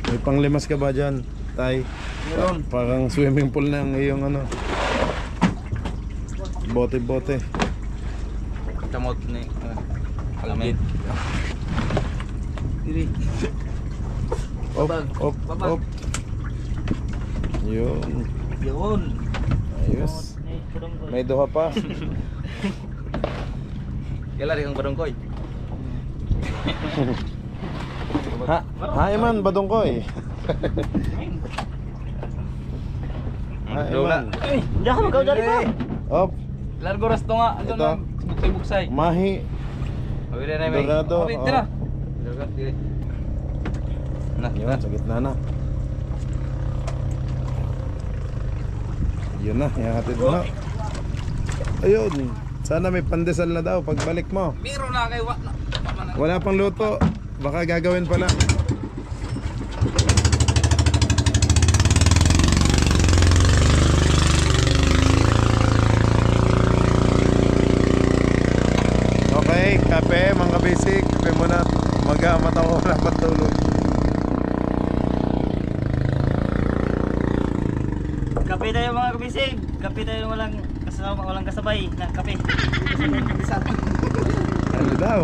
S2: May panglimas ka ba dyan, Tay?
S6: Meron.
S2: Parang swimming pool na ang iyong ano. Bote.
S6: Kamot ni alamid. Dili.
S2: Op. Yun.
S6: Yun.
S2: Ayos. May duha pa.
S6: Kailan rin ang barangkoy?
S2: Hi man, badungkoy. Hi man.
S1: Hindi ako magaw dali pa.
S2: Op,
S6: Largo rasto nga. Ano
S2: Ito.
S6: lang? Buksay.
S2: mahi.
S6: Hawid na may.
S2: Dorado,
S6: Hawid,
S2: oh.
S6: tira. Dorado, tira.
S2: Yun, sa gitna na. Yun na, ihatid mo na. Ayun, sana may pandesal na daw pagbalik mo.
S6: Biro na kay
S2: Wala pang luto, baka gagawin pala. Okay, kape mga basic. Kape muna, mata ko wala patulog.
S1: Kape tayo mga kabisig. Kape tayo walang kasabay na kape.
S2: Ano daw?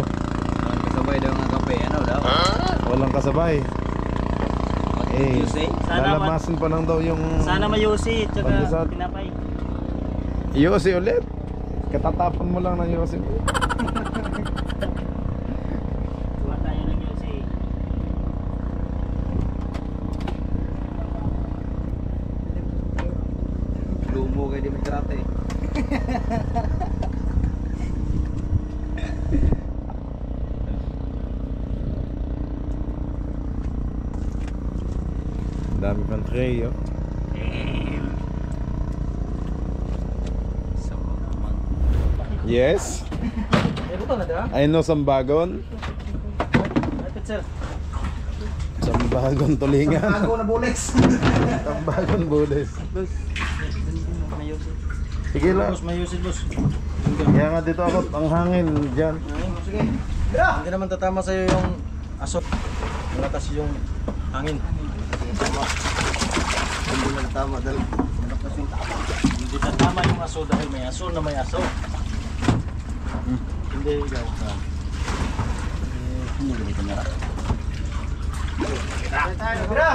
S6: Kasabay daw ng kape. Ano daw?
S2: Walang kasabay. Eh,
S1: Sana
S2: lalamasin pa lang daw yung
S1: Sana mayusi at
S2: Pandesal.
S1: saka pinapay.
S2: yosi ulit. Katatapon mo lang ng yosi.
S1: Kuha tayo ng yusi.
S6: Lumo kay Dimitrate.
S2: Dami pang tray, oh. Yes,
S1: Eh, buto na da?
S2: I know Sambagon.
S1: Ipit sir.
S2: Sambagon tulingan.
S4: Ako na bulis.
S2: Sambagon bulis.
S1: Mayusi.
S2: Sige lang.
S1: Boss, mayusi boss.
S2: Kaya nga dito ako, ang hangin dyan.
S4: Sige. Tira!
S1: Hindi naman tatama sa'yo yung aso. Malakas yung hangin.
S5: Hindi lang tama dahil
S1: Hindi tatama yung aso dahil may aso na may aso. Hindi ikaw. Hindi ganito na rin.
S4: Tira!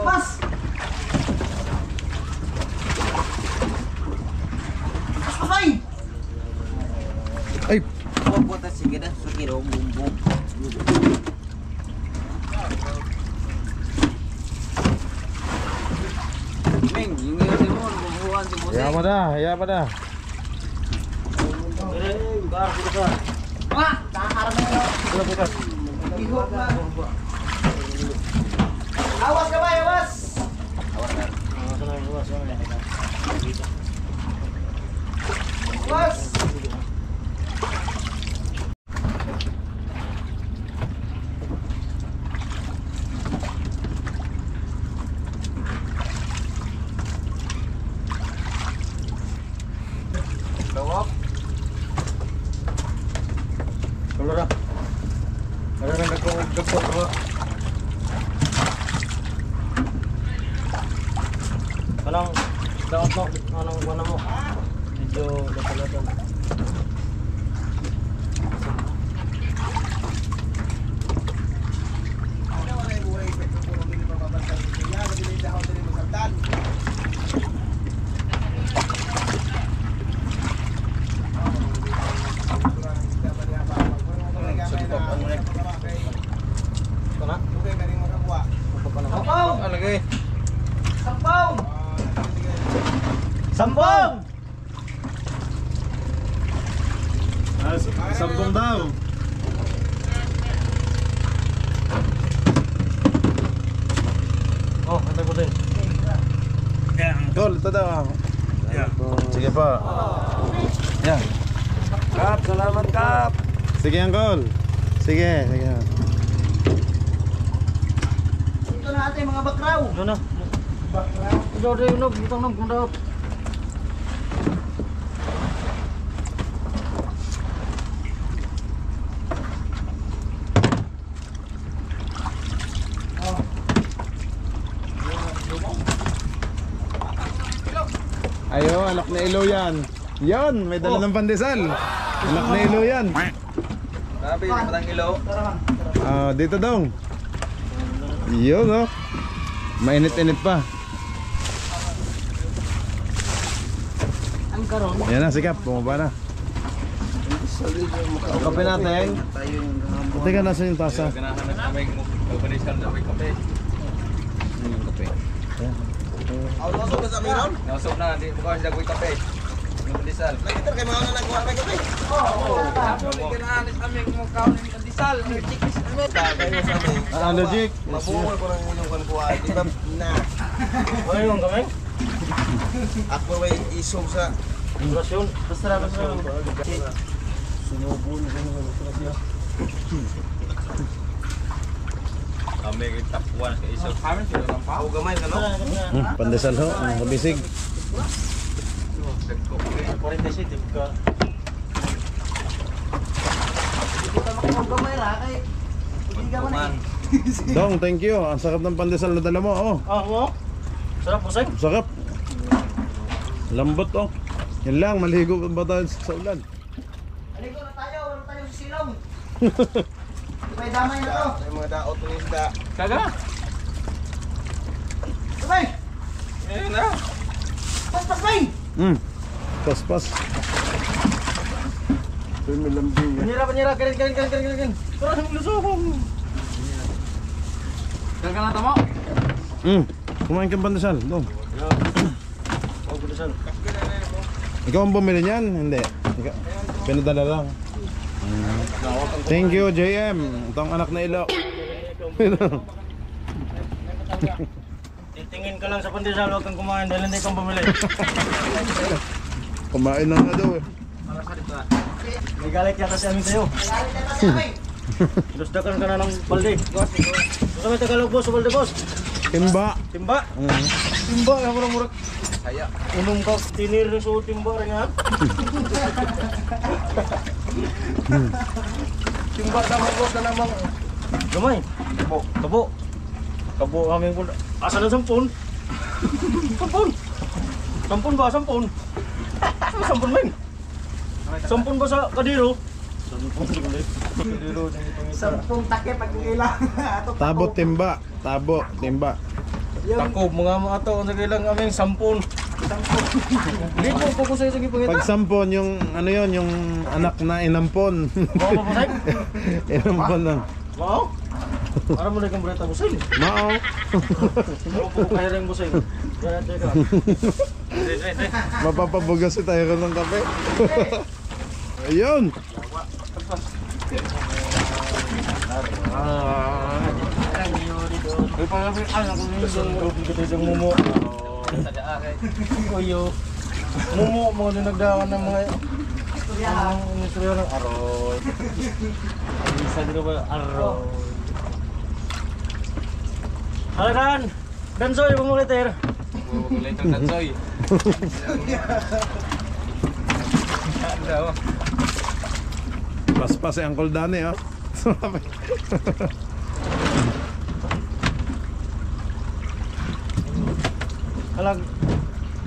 S4: Mas! Ay!
S2: Ay! Hayaan mo na, hayaan mo na.
S1: Bukas, bukas.
S4: Mga! Nakakarap na yun.
S1: Bukas.
S4: Ihok na. Awas ka ba, awas! Awas!
S1: Kalora. Kalora nagkong ko. Anong daot mo? Anong buwan mo? Medyo latalatan.
S4: Sampaw!
S1: Alagay.
S4: Sampaw!
S1: Sampong!
S2: Sampung daw.
S1: Oh, antay ko din.
S2: Tol, ito daw. Sige pa. Yan.
S6: Kap, salamat Kap.
S2: Sige, Uncle. Sige, sige.
S4: Ito na ating mga bakraw.
S1: Ano na? Ito rin yung butang ng kung daot.
S2: Ayo, anak na ilo yan. Yan, may dala ng pandesal. Anak na ilo yan.
S5: Grabe, matang ilaw.
S2: Ah, dito dong. Yun, oh. Mainit-init pa.
S1: Ang karon.
S2: Yan na, sikap. Bumaba na. Kape natin. Teka, nasa yung tasa?
S6: Ganahanap kami magpanisal na may kape. Yung kape.
S5: Ako nasok ka sa meron?
S6: Nasok na, di ko kasi dagway kape. Yung pandesal.
S5: Nakita kayo mga nagkuha kayo kape.
S6: Ganahanap kami magkaon ng pandesal.
S5: Kayo sa amin.
S2: Allergic.
S5: Mabungol ko ng inyong kankuha. Di ba na?
S1: Ano yung kamay?
S5: Ako may isog sa...
S1: Rasyon. Basta na, basta na.
S6: Kami tapuan sa isog. Kami sila lang pa.
S5: Ako gamay ka no?
S2: Pandesal ho, ang kabisig.
S6: Dagko kami.
S1: 47 ka.
S4: Hindi ka makapagkamay ra kay hindi ka man eh.
S2: Dong, thank you. Ang sakap ng pandesal na dala mo. Oh,
S1: Ah, mo? Sarap po, Seng.
S2: sakap. Lambot, oh. Yan lang, maligo ba tayo sa ulan?
S4: Aligo na tayo, wala tayo sa silong. May damay na to.
S5: May mga daot ng isda.
S6: Kaga.
S4: Sabay!
S6: Eh na.
S4: Paspas bay!
S2: Paspas. Ito may lambing.
S1: Panira, panira. Karin. Parang lusokong.
S6: Kaga na tamo.
S2: Kumain kang pandesal. Dong.
S1: Oh, gudasan.
S2: Ikaw ang bumili niyan? Hindi. Pinadala lang. Thank you, JM. Ito ang anak na ilo.
S1: Titingin ka lang sa pandesal, huwag kang kumain dahil hindi kang bumili.
S2: Kumain na nga daw eh.
S1: May galit yata si Amin sa'yo.
S4: Galit na tayo bay!
S1: Dusdakan ka na ng balde. Gusto may Tagalog boss, balde boss.
S2: Timba.
S1: Timba. Timba, ako na murag.
S6: Saya.
S1: Unong ka, tinir na suotin ba rin ha?
S6: Timba naman boss na namang.
S1: Gamay.
S6: Kabo.
S1: Kabo. Kabo kami po. Asa na 10? 10. 10 ba? 10. Ano 10 men? 10 ba sa Kadiro? 10 Kadiro.
S4: Sampung take pag kailangan.
S2: Tabo timba. Tabo timba.
S1: Takob mga ato ang nagilang aming 10. Hindi po ko sa sige pangita.
S2: Pag sampon yung ano yon, yung anak na inampon.
S1: Mao ba say?
S2: Inampon lang.
S1: Mao? Para mo na kang bureta busay.
S2: Mao.
S1: Mao po kaya ring busay. Kaya teka.
S2: Mapapabugas tayo ng kape. Ayun.
S1: Ay pa kami anak ko ni grupo kita sa mumo. Kuyo. Mumo mo na nagdawan ng mga ang istorya ng aroy. Isa dito ba aroy. Halakan. Dansoy pamuliter.
S6: Pamuliter Dansoy.
S2: Paspas si Uncle Danny, oh.
S1: Halag.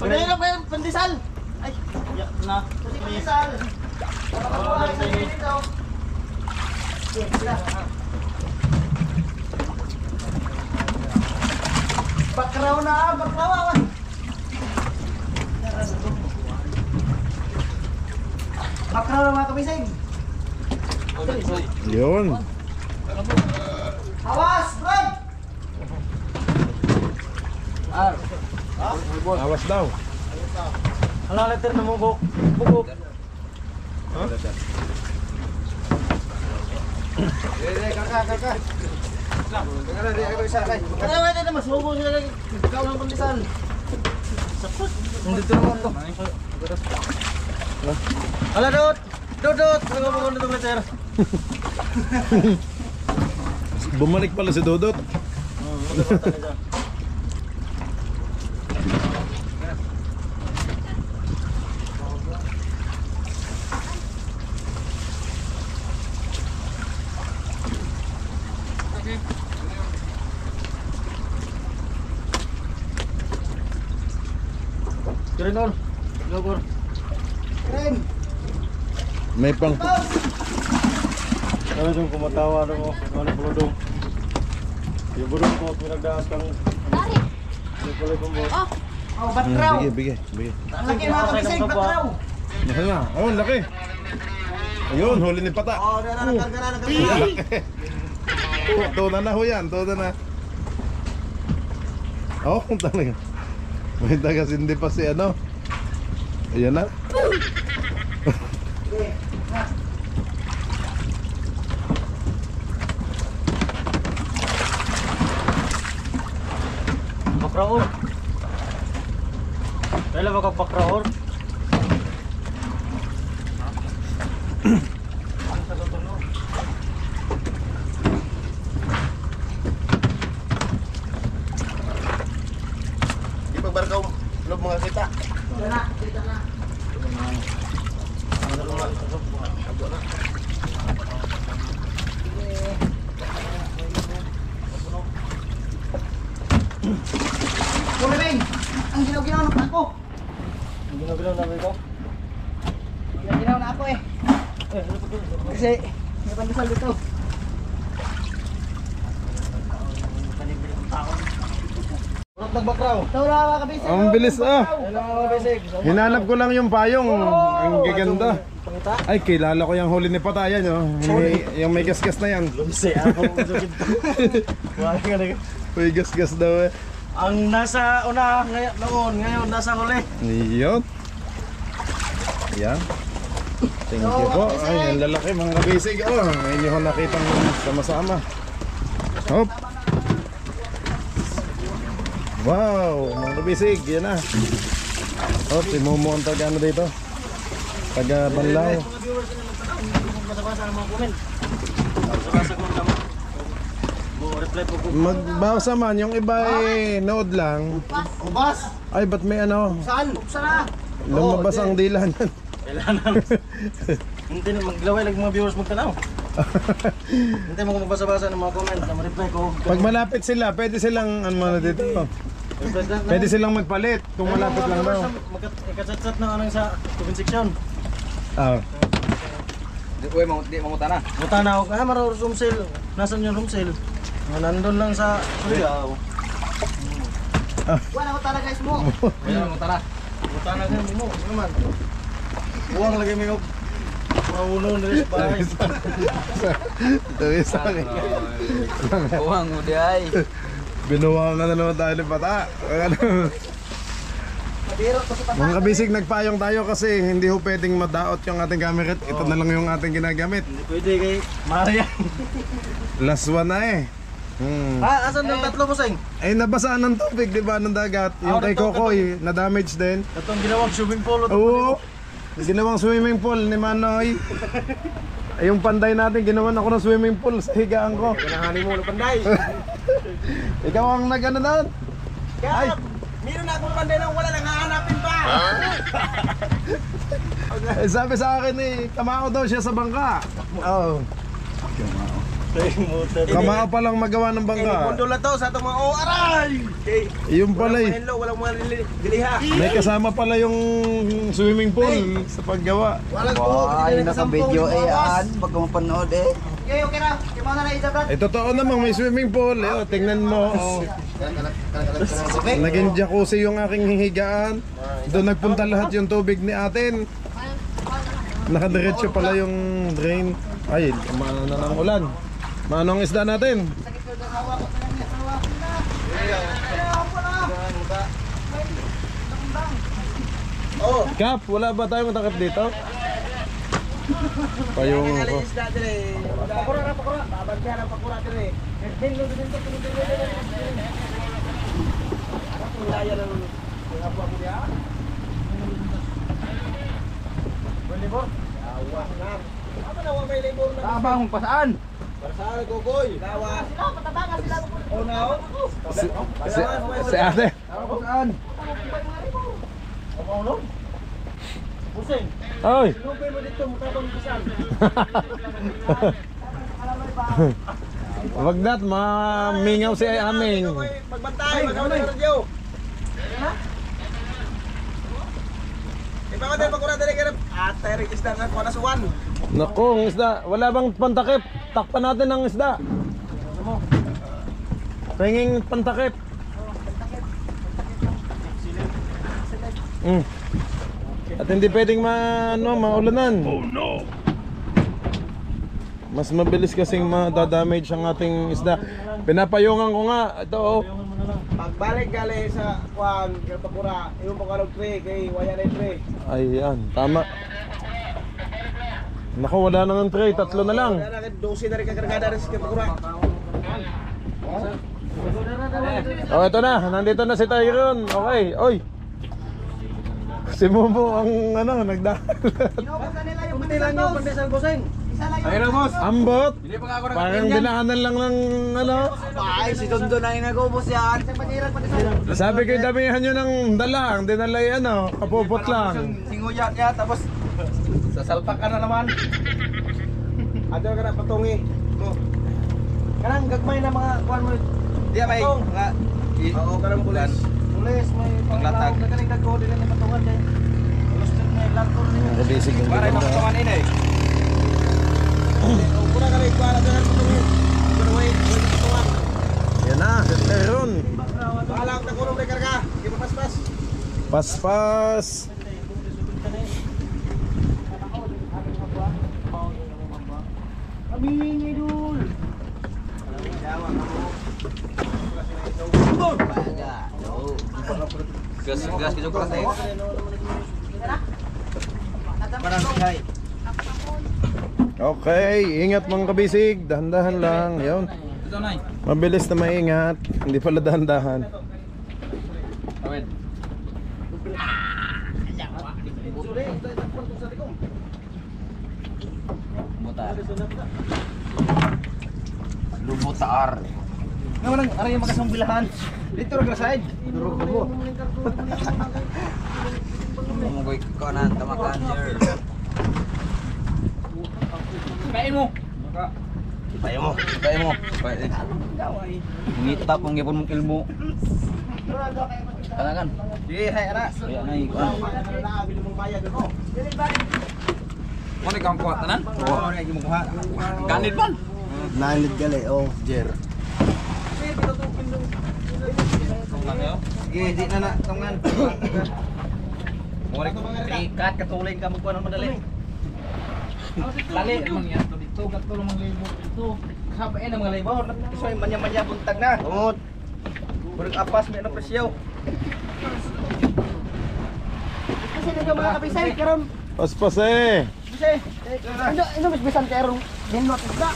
S4: Pagkailan ba yung pandesal? Ay,
S1: Ya na.
S4: pandesal. Bakraw na, bakraw. Bakraw na mga kabisig.
S2: Yun.
S4: Awas, Brad!
S2: Awas daw.
S1: Halang letter na mugok. Mugok.
S6: Kakak. Kakak na di ako isa kay.
S4: Kaya wala na mas hubo sila ng ikaw ng pandesal.
S1: Nandito naman to. Hala Dot! Dot! Ano mo kung itong letter?
S2: Bumalik pala si Dodot.
S1: Kirin on. Logor.
S4: Kren!
S2: May pang
S1: Ano yung kumatawa na mo? Ano bulodong? Yung bulodong ko, pinagdaas kang... Yung kulay kong bot.
S4: Oh, bakraw!
S2: bigay.
S4: Laki mga kabisig, bakraw!
S2: Mahal na. Oh, laki. Ayun, huli ni Pata.
S4: Oh, nagkarga na ng kabisig.
S2: Tuna na ho yan, tuna na. Oh, talaga. May taga-sindi pa si ano. Ayan na.
S1: Pakraon. Kailan ba ka pakraon?
S5: Di pagbarkaw loob mga kita.
S4: Dito na. Kulibing! Ang ginaw-ginaw na ako!
S1: Ang ginagawa namin ito?
S4: Ginaw na ako eh.
S1: Ano pa ito?
S4: Kasi, may pandesal dito.
S1: Urot nagbakraw.
S4: Taura mga kabisig!
S2: Ang bilis ah.
S1: Kailan mga basic?
S2: Hinanap ko lang yung payong. Ang gaganda.
S1: Pangita?
S2: Ay, kilala ko yung huli ni Pata. Yan, oh. Yung may gas-gas na yan.
S1: Lumsi ako. Wala ka na.
S2: May gas-gas daw eh.
S1: Ang nasa una ngayon nasa huli.
S2: Yun. Yan. Thank you po. Ay, ang lalaki mga kabisig. Oh, ngayon yung nakitang sama-sama. Hop. Wow, mga kabisig. Yan na. Oh, si Momo ang taga ano dito. Taga Banlao.
S1: Mga viewers na nagtanong, hindi ko basa-basa ang mga comment. Basa-basa ko naman. Reply po.
S2: Magbasa man, yung iba ay nood lang.
S4: Ubas!
S2: Ay, ba't may ano?
S4: Saan? Buksan na!
S2: Lumabas ang dila niyan.
S1: Kailangan. Hindi na maglaway lang mga viewers magtanaw. Hindi mo magbasa-basa ng mga comment na ma-reply ko.
S2: Pag malapit sila, pwede silang ano na dito. Pwede silang magpalit kung malapit lang daw.
S1: Ikatsat-sat na ano sa comment section.
S2: Ah.
S6: Uy, di mamuta na.
S1: Buta na ako. Maro room sale. Nasaan yung room sale? Nandun lang sa Suryaw.
S4: Wala ko talaga guys mo!
S6: Uy, mamuta na.
S1: Buta na ganyan mo. Ano naman? Buwang lagi mo yung mauno na rin sa bahay.
S2: Ito yung sa akin.
S6: Buwang mo di ay.
S2: Binuwangan na naman tayo ni Pata. Mga kabisig, nagpayong tayo kasi hindi ho pwedeng madaot yung ating camera. Ito na lang yung ating ginagamit.
S1: Hindi pwede kay Maria.
S2: Last one na eh.
S1: Asan yung tatlo mo, Seng?
S2: Ay, nabasaan ng tubig, di ba, ng dagat. Yung kay Kokoy, na-damage din.
S1: Itong ginawang swimming pool.
S2: Oo. Ginawang swimming pool ni Manoy. Ay, yung panday natin, ginawan ako ng swimming pool sa higaan ko.
S5: Pinahani mo ng panday.
S2: Ikaw ang nag-ano doon?
S5: Kaya, meron na akong panday nang wala nang hahanapin pa.
S2: Eh, sabi sa akin eh, kamao daw siya sa bangka. Oo. Kamao pa lang magawa ng bangka.
S5: Mundo lang to sa itong mga aray!
S2: Yung pala eh.
S5: Hello, walang mga diliha.
S2: May kasama pala yung swimming pool sa paggawa.
S5: Walang buhok.
S6: Ay, naka-video eh, an. Pag mapanood eh.
S4: Okay, okay na. Kaya mo na na isa, Brad.
S2: Eh, totoo namang may swimming pool. Eh, tingnan mo. Oh. Naging jacuzzi yung aking higaan. Doon nagpunta lahat yung tubig ni atin. Nakadiretso pala yung drain. Ay, umano na ng ulan. Manong isda natin?
S5: Oh,
S2: Kap, wala ba tayong matakap dito? Payong ko.
S5: isda dire. Pakura na pakura. Babagyan ang pakura dire.
S6: Abang pa saan?
S5: Saan Gogoy? Lawas.
S4: Sila, patabangan sila.
S5: Oh no.
S2: Si ate.
S6: Saan?
S1: Pusing.
S2: Oy!
S1: Lupay mo dito, mukha bang bisan.
S2: Wag dat, mamingaw si aming.
S5: Magbantay, magkawala ng radyo. Iba ko din pakura dire kay ate rin isda nga kuha na suwan.
S2: Naku, ang isda. Wala bang pantakip? Takpan natin ang isda. Penging pantakip. At hindi pwedeng maulanan. Oh no! Mas mabilis kasing madadamage ang ating isda. Pinapayungan ko nga. Ito oh.
S5: Pagbalik gali sa kuan kay pakura, yung pakalog tre kay waya na tre.
S2: Ayan, tama. Naku, wala na ng tray. Tatlo na lang.
S5: Wala na kay 12 na rin kakargada rin kay pakura.
S2: Oh, ito na. Nandito na si Tyron. Okay. Oy. Si Momo ang nagdahal.
S4: Inubos na nila yung
S1: Kunti lang yung pandesal, Pusing.
S4: Isa lang yung
S6: Ayun na, boss.
S2: Ambot.
S6: Hindi pa ako
S2: Parang dinaanan lang ng
S6: Ay, si Tondo na yung nag-ubos yan.
S4: Sa panirang pandesal.
S2: Sabi ko damihan nyo ng dalang. Dinalay kapupot lang.
S6: Singuyat niya, tapos sasalpak ka na naman.
S5: Adto ka na patungi. Oh.
S1: Kanang gagmay na mga kuan mo.
S6: Di may mga
S5: Oo, kanang pulis.
S1: Pulis, may
S6: Panglatag.
S1: panglatag. Nagaling dagko din ang patungan kay. Gusto may lantor din.
S2: Nakabisig ang
S6: Para
S2: ganda.
S6: makutungan ini eh.
S5: Kuna ka rin kuha na dyan patungi. Pero wait patungan.
S2: Yan na, si Tyron.
S5: Bahala ang tagunong rin karga. Hindi mo paspas.
S2: Paspas.
S1: Aming idol.
S6: Gas gitu keras eh.
S2: Okay, ingat mga kabisig. Dahan-dahan lang. Yun.
S6: Ito na.
S2: Mabilis na maingat. Hindi pala dahan-dahan.
S6: Amen. Lumutar.
S4: Nga man aray makasang bilahan. Dito ra side. Duro ko mo.
S1: Magoy ko na tamakan sir.
S4: Kain mo.
S1: Tayo mo. Ngita kung gipon mong ilmo. Kanakan.
S4: Sige, hay ana.
S1: Kaya na ikuan.
S6: Mo ni kang kuha tanan?
S4: Oo, na gyud mo kuha.
S6: Ganit man.
S2: Nanid gali, oh, Jer.
S4: Sige, di na tungan.
S1: Mo kat katulay ka mo kuan madali.
S4: Lali mang yan to dito, gato lang mga libo dito. Sabay na mga libo. So manya-manya buntag na.
S1: Tumot.
S4: Burog apas may ano presyo. Kasi nito mga kapisay karon.
S2: Paspas eh.
S4: Kasi ano bisbisan karon. Dinot da.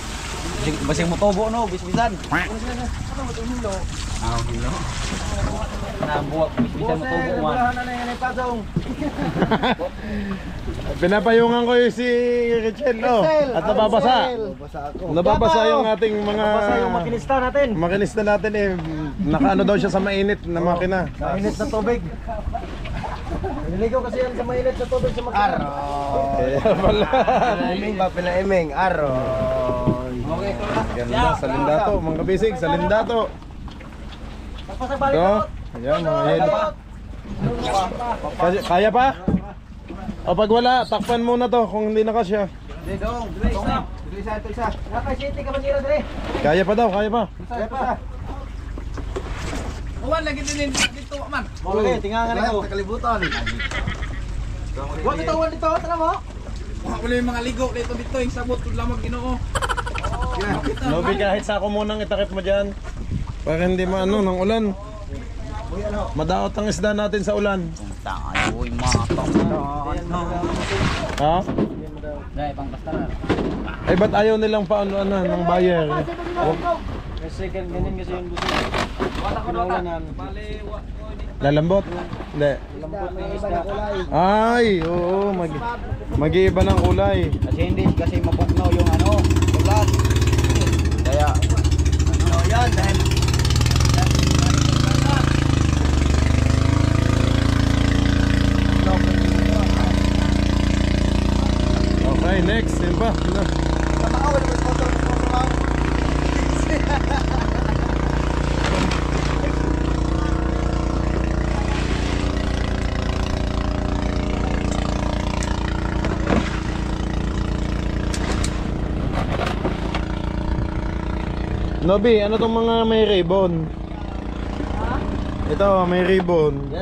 S1: Basing mo tobo no, bisbisan. Ah, hilo. Nabuwak bisbisan mo tobo man.
S4: Wala na yan ay pasong.
S2: Pinapayungan ko yung si Richel, no? At nababasa. Nababasa yung ating mga...
S4: Basta yung makinista natin.
S2: Makinista natin eh. Nakaano daw siya sa mainit na makina.
S4: Mainit na tubig. Niligaw kasi yan sa mainit na tubig sa makina.
S2: Kaya pala.
S4: Pinaiming ba? Pinaiming. Aroy.
S1: Okay,
S2: Ganda, sa Lindato. Mga kabisig, sa Lindato.
S4: Pagpasabalik
S2: Ito.
S4: ako.
S2: Ayan, mga yelo. Kaya pa? O pag wala, takpan muna to kung hindi na kasya.
S4: Dito isa. Ito isa. Napay city ka manira dire.
S2: Kaya pa daw, kaya pa.
S4: Kaya pa.
S6: Uwan lagi din dito man.
S4: Okay, tingangan ako.
S5: Kalibutan.
S4: Wag ito, wag ito. Tara mo.
S6: Wa ko yung mga ligo dito yung sabot lamang Ginoo.
S2: Nobi, kahit sa ako munang itakip mo dyan. Para hindi maano ng ulan. Madaot ang isda natin sa ulan.
S1: Uy, matang.
S2: Ha?
S1: Dai pang pastaran.
S2: Ay ba't ayaw nilang paano ng buyer?
S1: Kasi ganyan kasi yung gusto.
S4: Wala ko na.
S2: Lalambot? Hindi.
S4: Lambot na isda.
S2: Ay, oo, mag-iiba ng kulay.
S1: Kasi hindi kasi mapugnaw yung ano, ulan. Kaya
S4: Ano yan? Dahil
S2: Okay, next. Yun pa.
S4: makawal mo sa motor mo sa mga.
S2: Nobi, ano tong mga may ribbon? Ito, may ribbon.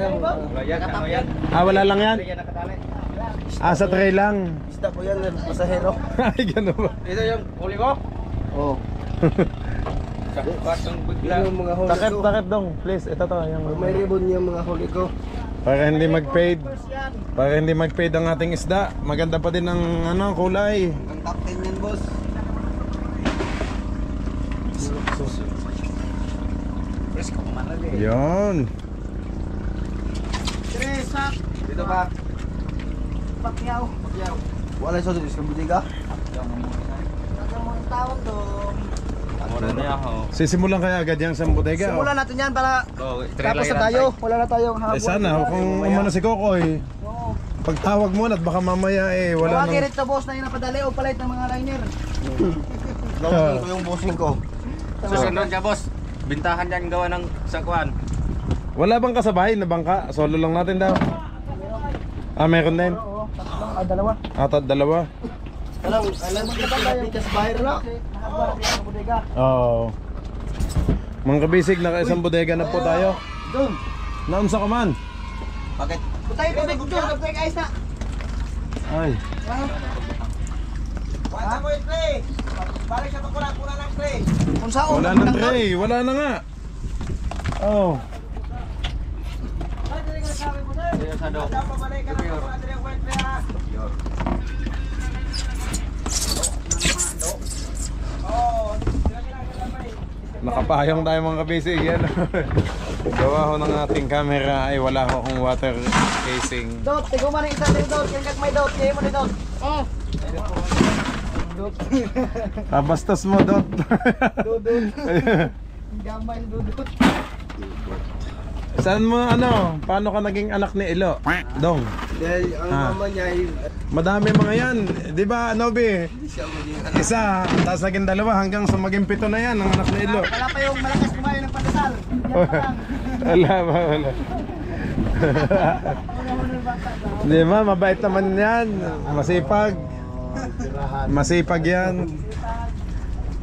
S2: Ah, wala lang yan? Ah, sa tray lang.
S4: Isda ko yan, pasahero.
S2: Ay, gano'n ba?
S4: Ito yung huli ko? Oo. Yan yung mga huli ko.
S2: Takip dong, please. Ito to, yung...
S4: May ribbon yung mga huli ko.
S2: Para hindi mag-fade. Para hindi mag-fade ang ating isda. Maganda pa din ang ano, kulay.
S4: Ang top 10 yan, boss.
S2: Yun.
S4: Tresak. Dito pa. Pakyaw. Wala sa dito sa budiga. Ang mga tawag doon.
S1: mura na ako.
S2: Sisimulan kaya agad yung sa bodega.
S4: Simulan natin yan para tapos na tayo. Wala na tayong habol.
S2: Ay sana, kung umano si Kokoy, pagtawag mo na at baka mamaya eh, wala
S4: Tawagin
S2: nang...
S4: rin sa boss na yun napadali o palit ng mga liner.
S5: Tawagin ko yung bossing ko.
S1: Susunod ka boss. Bintahan dyan gawa ng sakwan.
S2: Wala bang kasabay na bangka? Solo lang natin daw. Ah, meron din.
S4: Oo, dalawa.
S2: Atat dalawa.
S4: Alam mo ka ba bigas buyer na? Nakabarap yan sa bodega.
S2: Oo. Mga kabisig, naka isang bodega na po tayo.
S4: Doon.
S2: Naunsa ka man?
S5: Bakit?
S4: Butay tubig doon, tubig ayos na.
S2: Ay.
S5: Wala mo yung tray! Balik sa pakura ng tray!
S4: Kung saan?
S2: Wala nang tray, wala na nga. Oh.
S5: Pabalik ka na pakura ng tray ha!
S2: Nakapayong tayo mga kabisig. Yan. Gawa ho ng ating camera ay wala ho akong water casing.
S4: Dot, tigo man yung isa din dot. Kaya kag may dot, kaya mo ni dot.
S2: Tabastos mo, Dot.
S4: Gamay dudot.
S2: Saan mo ano? Paano ka naging anak ni Ilo? Dong.
S5: Dahil ang
S2: Ah.
S5: mama niya ay
S2: Madami mga yan. Di ba, Nobi?
S5: hindi siya maging anak.
S2: Isa, tapos naging dalawa hanggang sa maging 7 na yan ang anak ni Ilo.
S4: Wala pa yung malakas kumain ng pandesal. Yan pa lang.
S2: Wala ba, wala. Di ba, mabait naman yan. Masipag. Masipag yan.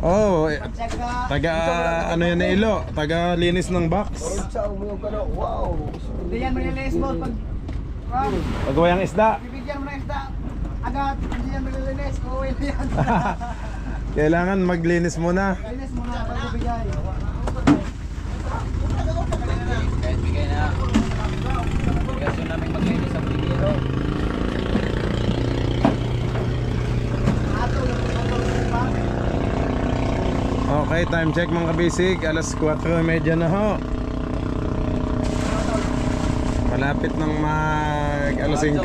S2: Oh,
S4: Tsaka,
S2: taga ano yan ni Ilo? Taga linis ng box.
S5: Sa umuyog ka na, wow.
S4: hindi yan malilinis mo pag
S2: Pagawayang isda.
S4: bibigyan mo ng isda. Agad, hindi yan malilinis. Kukuha yan.
S2: Kailangan maglinis muna.
S4: Linis mo na pag bibigay.
S1: Kahit bigay na. Obligasyon namin maglinis sa Buligero.
S2: Okay, time check mga kabisig. Alas 4:30 na ho. Malapit nang mag alas 5.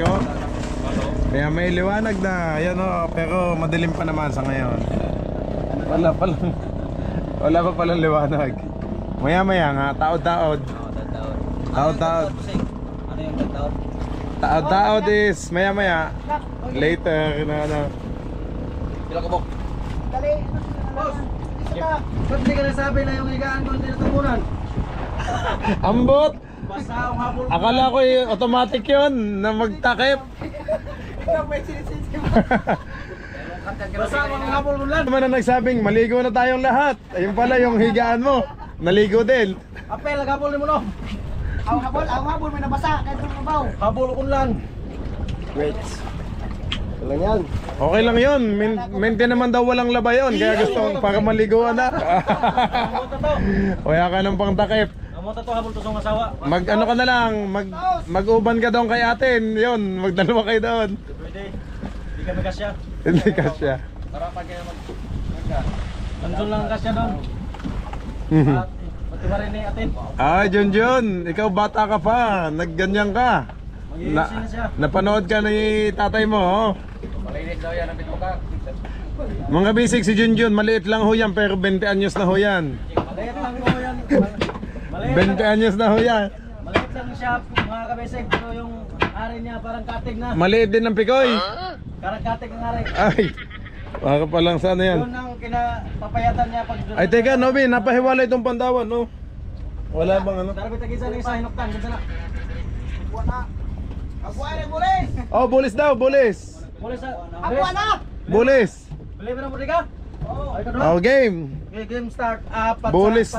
S2: Kaya may liwanag na. Ayan ho, pero madilim pa naman sa ngayon. Wala pa palang liwanag. Maya maya nga, taod-taod.
S1: Oo, tataon.
S2: Taod-taod.
S1: Ano yung tataon?
S2: Taod-taod is maya maya. Later na ano.
S1: Pila ko bok.
S4: Dali. Boss. Isa
S1: Ba't hindi ka nasabi na yung higaan ko hindi natubunan?
S2: Ambot!
S1: Basta ang habol.
S2: Akala ko automatic yun na magtakip.
S1: Basta ang habol mo lang.
S2: Naman na nagsabing maligo na tayong lahat. Ayun pala yung higaan mo. Naligo din.
S1: Apel, habol ni mo no.
S4: Ang habol may nabasa kahit mabaw.
S1: Habol ko lang.
S5: Wait. Walang yan.
S2: Okay lang yun. Maintain naman daw walang laba yun. Kaya gusto para maliguan na.
S1: Amuta to.
S2: Kaya ka ng pangtakip.
S1: Amuta to habol to sa asawa.
S2: Mag ano ka na lang. Mag-uban ka doon kay atin. Yun. Magdalawa kayo doon.
S1: Pwede. Hindi kami kasya.
S2: Hindi ka siya.
S1: Para pag kaya mag... Nandun lang ang kasya doon. At pati ba rin ni atin?
S2: Ay, Junjun. Ikaw bata ka pa. Nagganyan ka.
S1: Mag-iisin na siya.
S2: Napanood ka ni tatay mo. Oh.
S1: Malinis daw yan ang pitbuka.
S2: Mga bisig si Junjun. Maliit lang ho yan pero 20 anyos na ho yan.
S1: Maliit lang ko yan. Maliit
S2: 20 anyos na ho yan.
S1: Maliit lang siya mga kabeseg. Pero yung ari niya parang katig na.
S2: Maliit din ng pikoy.
S1: Parang katig ang ari.
S2: Ay. Baka pa lang sana yan.
S1: Yun ang kinapapayatan niya pag...
S2: Ay teka Nobi, napahiwalay itong Pandawan no? Wala bang ano?
S1: Darabit na gisa na isa hinuktan. Gisa na.
S2: Oh, bulis daw, bulis.
S1: Muli sa...
S4: Ako na.
S2: Bulis.
S1: Bili mo na mo ka? Oo. Ay ka doon.
S2: Oh, game.
S1: Okay, game start.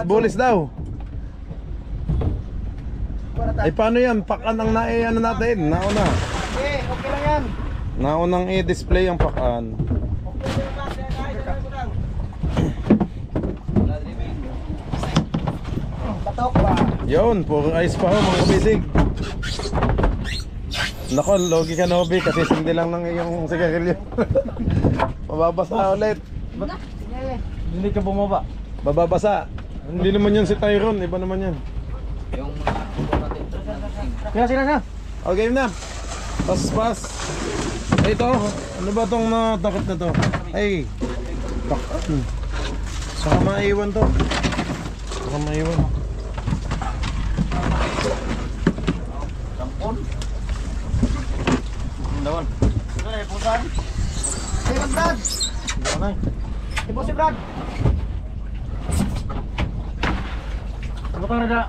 S2: Bulis daw. Ay paano yan? Pakan ang ano natin? Nauna.
S4: Okay, okay lang yan.
S2: Naunang i-display ang pakan.
S4: Batok ba?
S2: Yun, puro ice pa ho mga kabisig. Nako, logi ka Nobi kasi sindi lang ng iyong sigarilyo. Mababasa ulit.
S1: Hindi ka bumaba.
S2: Bababasa. Hindi naman yun si Tyron, iba naman yan.
S1: Yung... Sina.
S2: Oh, game na. Pas. Ito, ano ba tong natakot na to? Ay, pakan. Saka maiwan to. Saka maiwan.
S1: Tampon. Dawan. Ay, putan.
S4: Hey, Brad.
S1: Dawan ay.
S4: Ibo si Brad.
S1: Ano ka na da?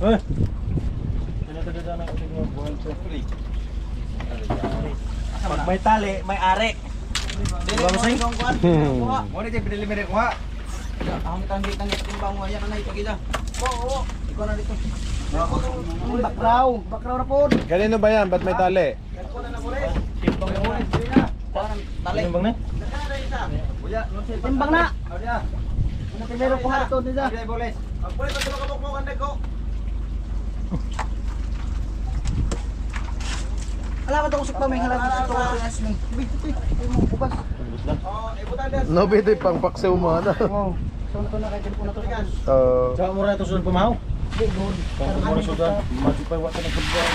S1: Eh. Tinatadada na ulit mo buwan sa free. Pag may tali, may are. Diba mo sa'yo?
S5: Mo ni pinili mi ko ha.
S1: Ang tangi timbang mo yan na ipagila.
S4: Oo.
S1: Ikaw na dito.
S4: Bakraw na po.
S2: Kanino ba yan? Ba't may tali?
S1: Timbang mo na. Tali. Timbang na?
S4: Timbang na. Ano tinero ko ha ito nila? Alam ka usik pa may halat sa ito ko sa sling. Bigti. Mo bukas.
S2: Nobi, ito yung pangpaksew mo ano?
S4: Wow. Sunto na kay ko na to.
S1: Saka mo rin ito sunod pumahaw. Kung mo rin sunod, magpipay wata ng football.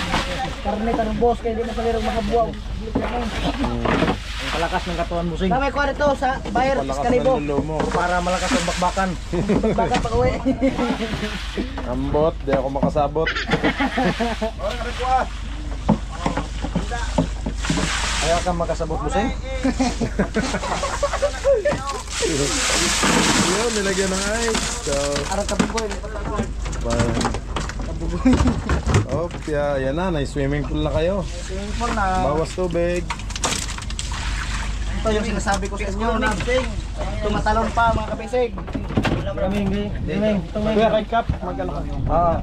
S4: Karne tanong boss kay di na palero makabuaw.
S1: Ang Palakas ng katawan busing.
S4: Tama ko rito sa Bayer
S2: Palakas
S4: Excalibur.
S2: ng lulo mo.
S1: Para malakas ang bakbakan.
S4: Baka pa uwi.
S2: Ambot, di ako makasabot.
S1: Ayaw kang makasabot busing.
S2: Yun, nilagyan ng ice. So,
S4: Arang kabugoy.
S2: oh, yan na, swimming pool na kayo.
S4: Swimming pool na.
S2: Bawas tubig.
S4: Ito yung sinasabi ko sa inyo na tumatalon pa mga kabisig.
S1: Diming. Kuya kay Kap, mag-ano ka.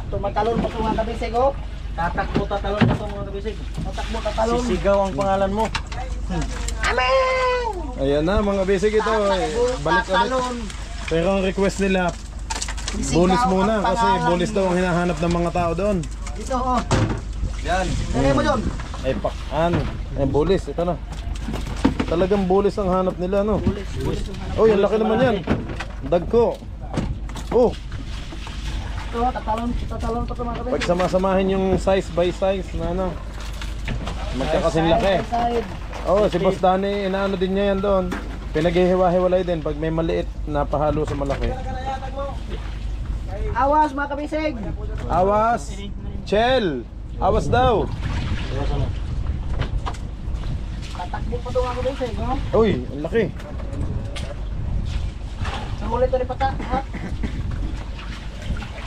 S4: Tumatalon pa ito mga kabisig oh.
S1: Tatakbo tatalon ka to mga kabisig.
S4: Tatakbo tatalon.
S1: Sisigaw ang pangalan mo.
S4: Amen!
S2: Ayan na, mga basic ito. Balik ulit.
S4: Tatalon.
S2: Pero ang request nila, bulis muna kasi bulis daw ang hinahanap ng mga tao doon.
S4: Dito oh.
S5: Yan.
S4: Lagay mo doon.
S2: Ay, bulis, ito na. Talagang bulis ang hanap nila, no? Oh, yung laki naman yan. Dagko. Oh,
S4: Ito, tatalon pa ito mga kabisig.
S2: pag sama-samahin yung size by size na ano. Magkakasing laki.
S4: Side.
S2: Oh, si Boss Danny, inaano din niya yan doon. Pinaghihiwa-hiwalay din pag may maliit na pahalo sa malaki.
S4: Awas mga kabisig.
S2: Awas! Chel! Awas daw!
S4: Tatakbo pa ito mga kabisig no?
S2: Uy, ang laki.
S4: Sa huli ito rin pata.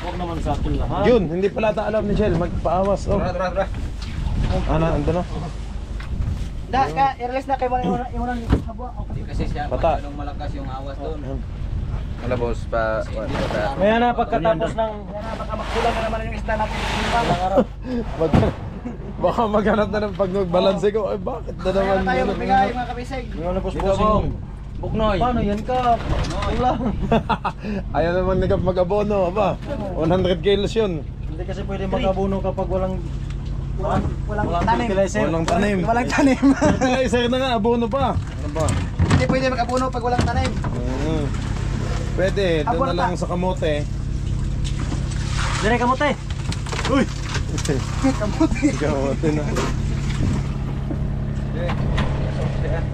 S1: Huwag naman sa akin lahat.
S2: Yun, hindi pala ata alam ni Chel, magpaawas. Oh. Ano, ando na?
S4: Da, ka, i-release na kayo muna yung unang habwa.
S6: Kasi siya
S2: Bata.
S6: masyadong malakas yung awas doon.
S5: Wala boss pa.
S1: Maya na pagkatapos ng
S4: Baka magkulang na naman yung isda natin.
S1: ilang araw.
S2: Baka maghanap na ng pag nagbalanse ko. Ay, bakit na naman?
S4: Kaya tayo magbigay mga kabisig.
S1: Yung ano puspusin.
S6: Buknoy.
S1: Paano yan ka? Ulang.
S2: Ayaw naman nagap mag-abono, aba. 100 kilos yun.
S1: Hindi kasi pwede mag-abuno kapag walang
S4: Walang tanim.
S1: fertilizer.
S2: Walang tanim.
S4: Walang tanim.
S2: Fertilizer na nga, abono pa. Ano ba?
S4: Hindi pwede mag-abuno pag walang tanim.
S2: Pwede, doon
S4: Abono
S2: na lang sa kamote.
S1: Dire kamote. Uy!
S4: Kamuti.
S2: Kamote na.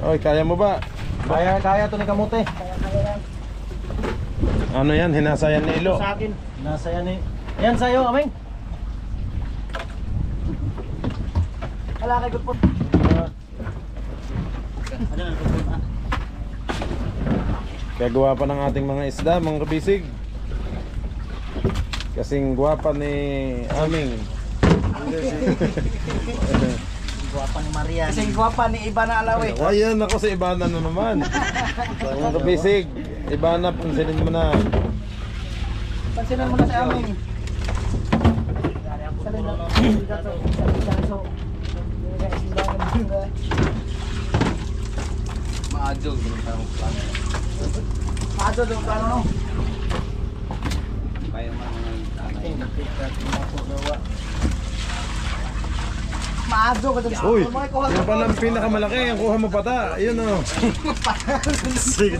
S2: Oy, kaya mo ba?
S1: Kaya to ni kamote.
S2: Ano yan, hinasayan ni Ilo.
S1: Sa akin. Nasa yan eh. Yan sa'yo, aming.
S4: Wala kay good po.
S2: Kaya guwapa ng ating mga isda, mga kabisig. Kasing guwapa ni Aming.
S4: Guwapa ni Maria. Kasing guwapa ni Ibana Alawi.
S2: Ayan, ako sa Ibana na naman. Mga kabisig, Ibana, pansinin mo na.
S4: Pansinan mo na sa amin. Sabi na.
S6: Maadjog.
S4: Maado doon plano no.
S6: Kaya man
S4: Maado ka doon.
S2: Uy, yung palang pinakamalaki, yung kuha mo pata. Ayun o.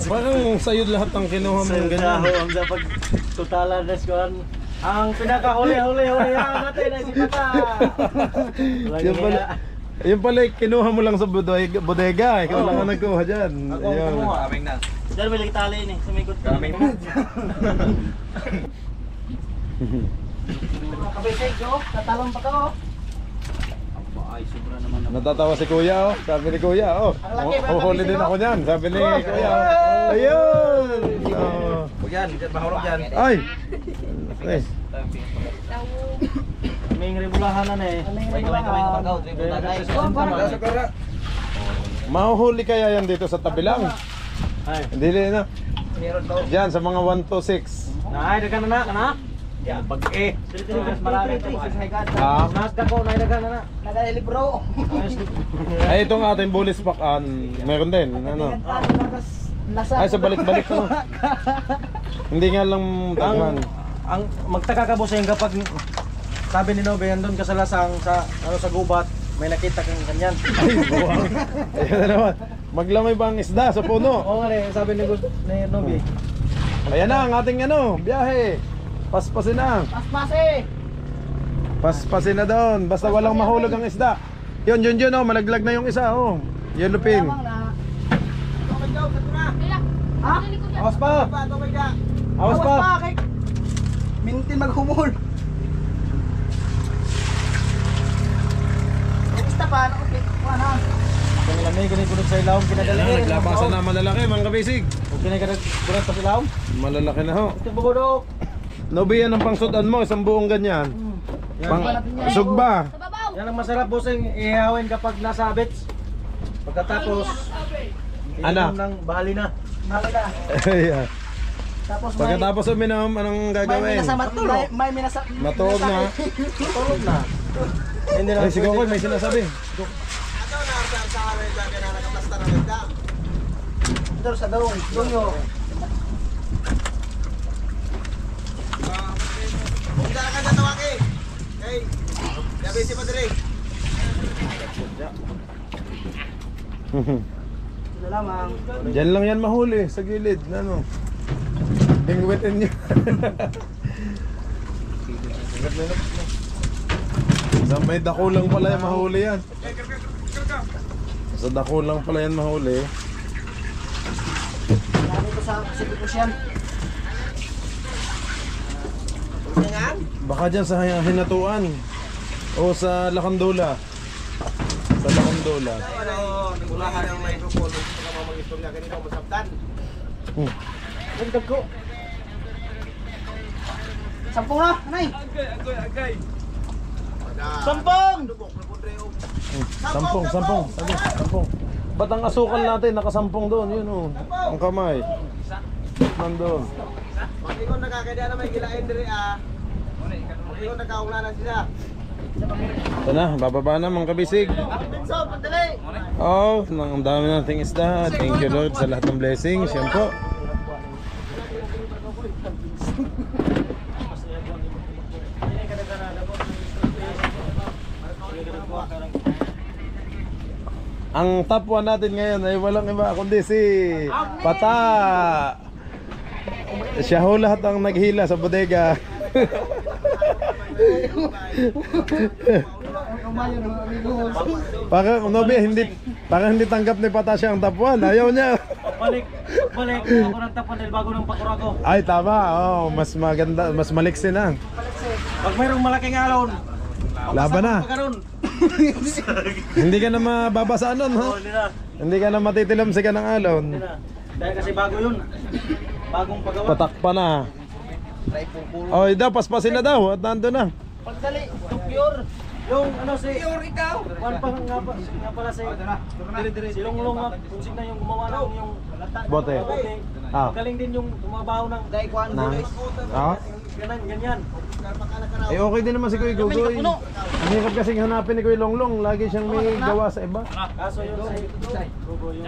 S2: Parang sa'yo lahat ng kinuha mo yung ganyan.
S1: Ang dapat totalan reskuhan. Ang pinakahuli natin ay si Pata.
S2: Yung pala, kinuha mo lang sa bodega. Ikaw lang ang nagkuha dyan. Ayun.
S6: kaming na.
S1: Diyan may tali ni, sumikot.
S6: Kaming na.
S4: Kabisig yo, tatalon pa to.
S6: Ay, sobra naman na.
S2: Natatawa si Kuya, oh. Sabi ni Kuya, oh. Huli din ako niyan. Sabi ni Kuya. Ayun! Oh.
S5: Huwag yan, mahulog yan.
S2: Ay! Okay.
S1: May rebulahan na eh.
S4: May kamay
S2: Mahuhuli kaya yan dito sa tabi lang.
S1: Ay.
S2: Hindi na. Diyan sa mga 1 to 6.
S1: Ay, dagan na kana. Ya, pag-eh.
S4: Marami to.
S2: Ah.
S1: Mas dako na dagan na.
S4: Nagalibro.
S2: Ay, itong ating bulis pakan. Meron din. Ano? Ay, sa balik-balik to. Hindi nga lang daghan.
S1: Ang magtaka ka bossing kapag sabi ni Nobe yan doon kasalasang sa sa gubat may nakita kang kanyan.
S2: Ay, buwang. Ayun na naman. Maglamay ba ang isda sa puno?
S1: Oo nga sabi ni Nobe.
S2: Ayan na ang ating biyahe. Paspasin na.
S4: Paspase.
S2: Paspasin na doon. Basta walang mahulog ang isda. Yun, malaglag na yung isa, oh. Yellow pin.
S4: Ha?
S1: Awas pa! Awas pa!
S4: Kay mintin maghumol. Basta pa ano na.
S1: Kung lamay, kinikunod sa ilawang kinadali.
S2: Naglabasan na malalaki mga kabisig.
S1: Kung kinikunod sa ilawang.
S2: Malalaki na ho.
S1: Ito bugudok.
S2: Nobi yan ang pangsudan mo, isang buong ganyan. Pang sugba.
S1: Yan ang masarap bossing ihawin kapag nasa abits. Pagkatapos,
S2: Ano?
S1: inom ng bahali na.
S2: Ayan.
S4: Tapos
S2: Pagkatapos uminom, anong
S4: may
S2: gagawin?
S4: minasa matulog. May minasa
S2: Matuog na.
S1: Tulog na. Hindi na.
S2: Ay, sigaw ko, may sinasabi.
S4: Ito sa dong. Dongyo.
S5: Punta ka na tawaki. Hey, yabi si Padre.
S4: Ito lamang.
S2: Diyan lang yan mahuli, sa gilid. Ano? Bingwitin nyo. Sa may dako lang pala yan mahuli yan. Sa dako lang pala yan mahuli.
S4: Lalo ito sa Pacific Ocean.
S2: Baka dyan sa Hinatuan. O sa Lakandula. Sa Lakandula.
S5: Ano, nagulahan ng microphone. Gusto ka ba mag-istorya kanina o masabtan?
S4: Dagdag ko. Sampung na, anay. Sampung!
S2: Sampung. Ba't ang asukal natin nakasampung doon? Yun o. Ang kamay. Nandun.
S5: Pag ikaw nakakadya na may gilain diri pag ikaw nakaunglanan sila.
S2: Ito na, bababa na mga kabisig.
S5: Pinso, pandali!
S2: Oh, ang dami nating isda. Thank you Lord sa lahat ng blessings. Yan po. Ang top 1 natin ngayon ay walang iba kundi si Pata. Siya ho lahat ang naghila sa bodega. Parang hindi tanggap ni Pata siya ang top 1. Ayaw niya.
S1: Balik ako ng tapan dahil bago ng pakura ko.
S2: Ay tama. Oh, mas maganda, mas maliksi na.
S1: Pag mayroong malaking alon,
S2: Laban na.
S1: pagkaroon.
S2: Hindi ka na mababasa nun, ha?
S1: Hindi na.
S2: Hindi ka na matitilamsi ka ng alon.
S1: Hindi na. Dahil kasi bago yun. Bagong paggawa.
S2: Patak pa na. Oh, daw paspasin na daw at nando na.
S1: Pagdali, Tukyur. Yung ano si Tukyur ikaw. Juan pa nga pala si si Longlong kung na yung gumawa ng yung
S2: Bote. Ah.
S1: Magaling din yung tumabaho ng
S4: Daikwan.
S2: Ah?
S1: ganyan.
S2: Eh okay din naman si Kuya Gugoy. Ang hirap kasing hanapin ni Kuya Longlong. Lagi siyang may gawa sa iba.
S1: Kaso yun si Gugo yung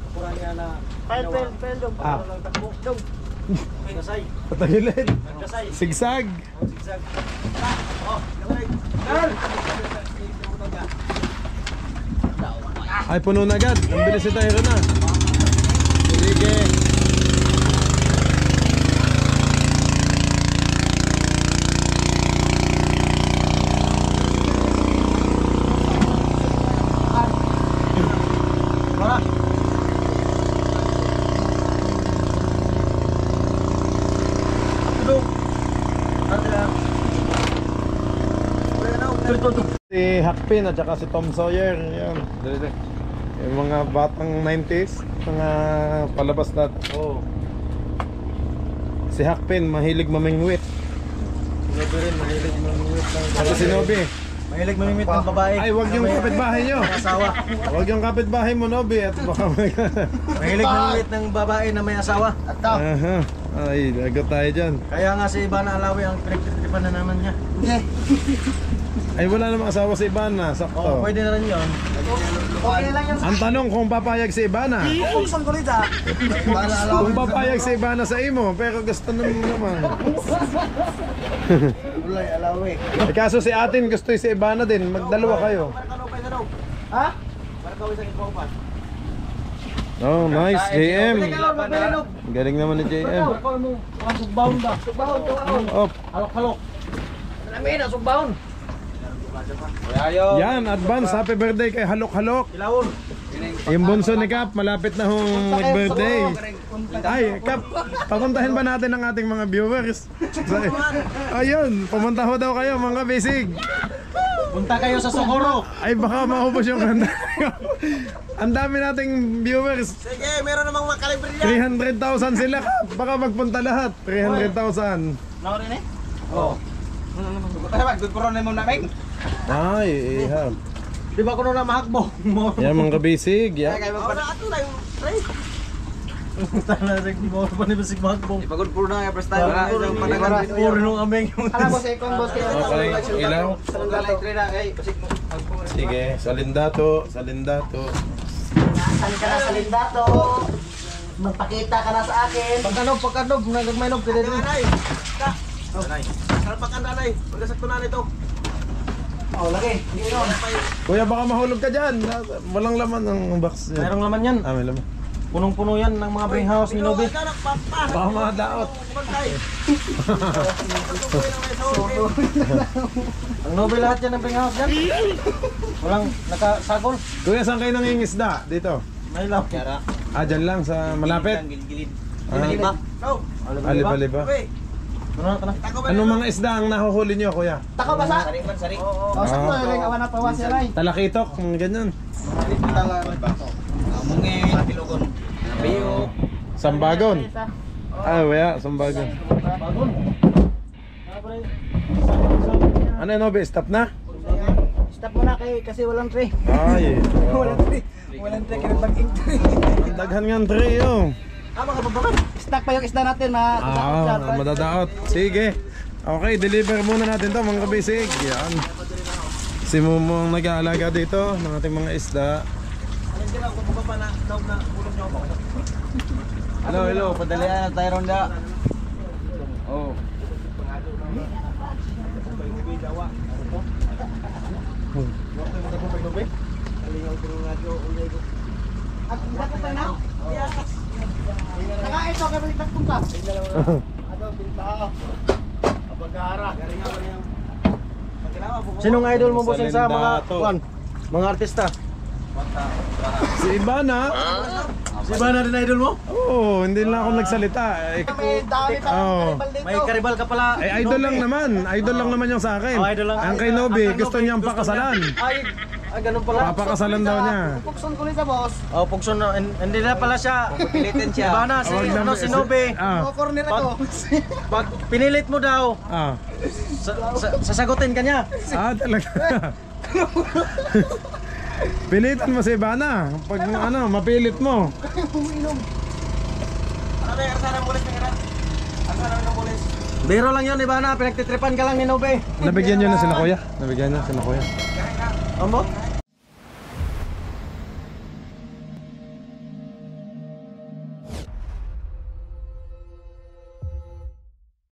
S1: kurang niya na
S4: Pel dong.
S2: Ah.
S1: lang takbo. Kasay.
S2: Patagilid.
S1: Kasay.
S2: Sigsag.
S1: Zigzag.
S2: Ay puno na agad. Ang bilis si Tyro na. Sige. Si Hakpin at saka si Tom Sawyer. Yan. Yung mga batang 90s, mga palabas na.
S1: Oh.
S2: Si Hakpin mahilig mamingwit.
S1: Sinobi rin mahilig mamimit ng
S2: At si Nobi.
S1: Mahilig mamimit ng babae.
S2: Ay, wag yung kapitbahay nyo.
S1: Asawa.
S2: Wag yung kapitbahay mo, Nobi. At baka may...
S1: Mahilig mamimit ng babae na may asawa.
S2: Aha. Ay, lagot tayo dyan.
S1: Kaya nga si Ivana Alawi ang pinagtitipan na naman niya.
S2: Ay, wala namang asawa si Ivana.
S1: Oh,
S2: Sakto.
S1: pwede na rin yun.
S4: Okay lang yan.
S2: Ang tanong kung papayag si Ivana.
S4: Kung saan ko nita.
S2: Kung papayag si Ivana sa imo, pero gusto naman.
S4: Ulay, alawi.
S2: Eh, kaso si atin gusto si Ivana din. Magdalawa kayo.
S4: Ha?
S2: Oh, nice. JM. Galing naman ni JM.
S1: Sugbahon ba? Sugbahon.
S2: Op.
S1: Halok-halok. Alam na, sugbahon.
S2: Yan, advance happy birthday kay Halok Halok. Yung bunso ni Kap, malapit na hong mag-birthday. Ay, Kap, papuntahin ba natin ang ating mga viewers? Ayun, pumunta ho daw kayo mga bisig.
S1: Punta kayo sa Socorro.
S2: Ay, baka maubos yung handa. Ang dami nating viewers.
S5: Sige, meron namang mga kalibre yan.
S2: 300,000 sila, Kap. Baka magpunta lahat. 300,000.
S1: Naurin eh?
S6: Oo. Good for na mo namin.
S2: Ay, iham.
S1: Di ba kuno na mahakbo?
S2: Yan mga kabisig. Yan.
S5: Ato na yung tray.
S1: Talagang mo pa ni basig mahakbo.
S6: Ipagod for na press time.
S1: Puro nung ameng yung.
S6: Alam mo second boss kay.
S2: Okay, ilaw.
S6: Lalay tray na kay pasig mo.
S2: Sige, salindato, salindato.
S4: Saan ka na sa lindato? Magpakita ka na sa akin.
S1: Pagkanob, nagmaynob ka din.
S5: Nanay. Nanay. Salpak ang nanay. Pagkasakto na nito.
S4: Oh, lagi. Hindi yun.
S2: Kuya, baka mahulog ka dyan. Walang laman ng box yan.
S1: Mayroong laman yan.
S2: Ah, may laman.
S1: Punong-puno yan ng mga bring house ni Nobe.
S2: Baka madaot.
S1: Ang Nobe lahat yan ng bring house yan. Walang nakasagol.
S2: Kuya, saan kayo nangingisda? Dito?
S1: May law.
S2: Ah, dyan lang sa malapit?
S1: Liba.
S2: Ah, liba-liba. Anong mga isda ang nahuhuli nyo, kuya?
S4: Tako basa.
S6: Sari.
S4: Oh, sakto na lang awan na pawas yan ay.
S2: Talakitok, mga ganyan.
S6: Mungin, tilugon. Biyo.
S2: Sambagon. Ah, wala, sambagon. Ano yun, Obe? Stop na?
S4: Stop mo na kasi walang tray.
S2: Ay,
S4: Walang tray. Walang tray kaya pag-ing tray.
S2: ang daghan nga ang tray, oh.
S4: Mga babakan. Stock pa yung isda natin
S2: Madadaot. Sige. Okay, deliver muna natin to mga kabisig. Yan. Si Mumong nag-aalaga dito ng ating mga isda.
S6: Hello, padalian na tayo ronda. Oh.
S4: At hindi ko tayo na. Nakain to kami nagpunta.
S1: Sinong idol mo bossing sa mga
S2: Salindato.
S1: mga artista?
S2: Si Ibana.
S1: Si Ivana din idol mo?
S2: Oo, hindi lang ako nagsalita.
S4: May dami pa
S2: Oo.
S4: karibal dito.
S1: May karibal ka pala.
S2: Ay, idol lang naman. Idol lang naman yung sa akin.
S1: Oh, idol lang.
S2: Ang kay Nobe, gusto niyang pakasalan.
S1: Ay, ganun pala.
S2: Papakasalan daw niya.
S4: Pukson ko sa boss.
S1: Oh, Pugson, hindi na pala siya.
S6: Pilitin siya.
S1: Ivana, si,
S2: Wag na-
S1: si Nobe.
S2: Ah,
S4: O corner ako.
S1: Pag pinilit mo daw,
S2: ah.
S1: sasagutin ka niya.
S2: Ah, talaga. Pilitan mo si Ibana. Pag ano, mapilit mo.
S1: Biro lang yun, Ivana. Pinagtitripan ka lang ni Nobe.
S2: Nabigyan niyo na sila kuya. Nabigyan niyo sila kuya.
S1: Ambo?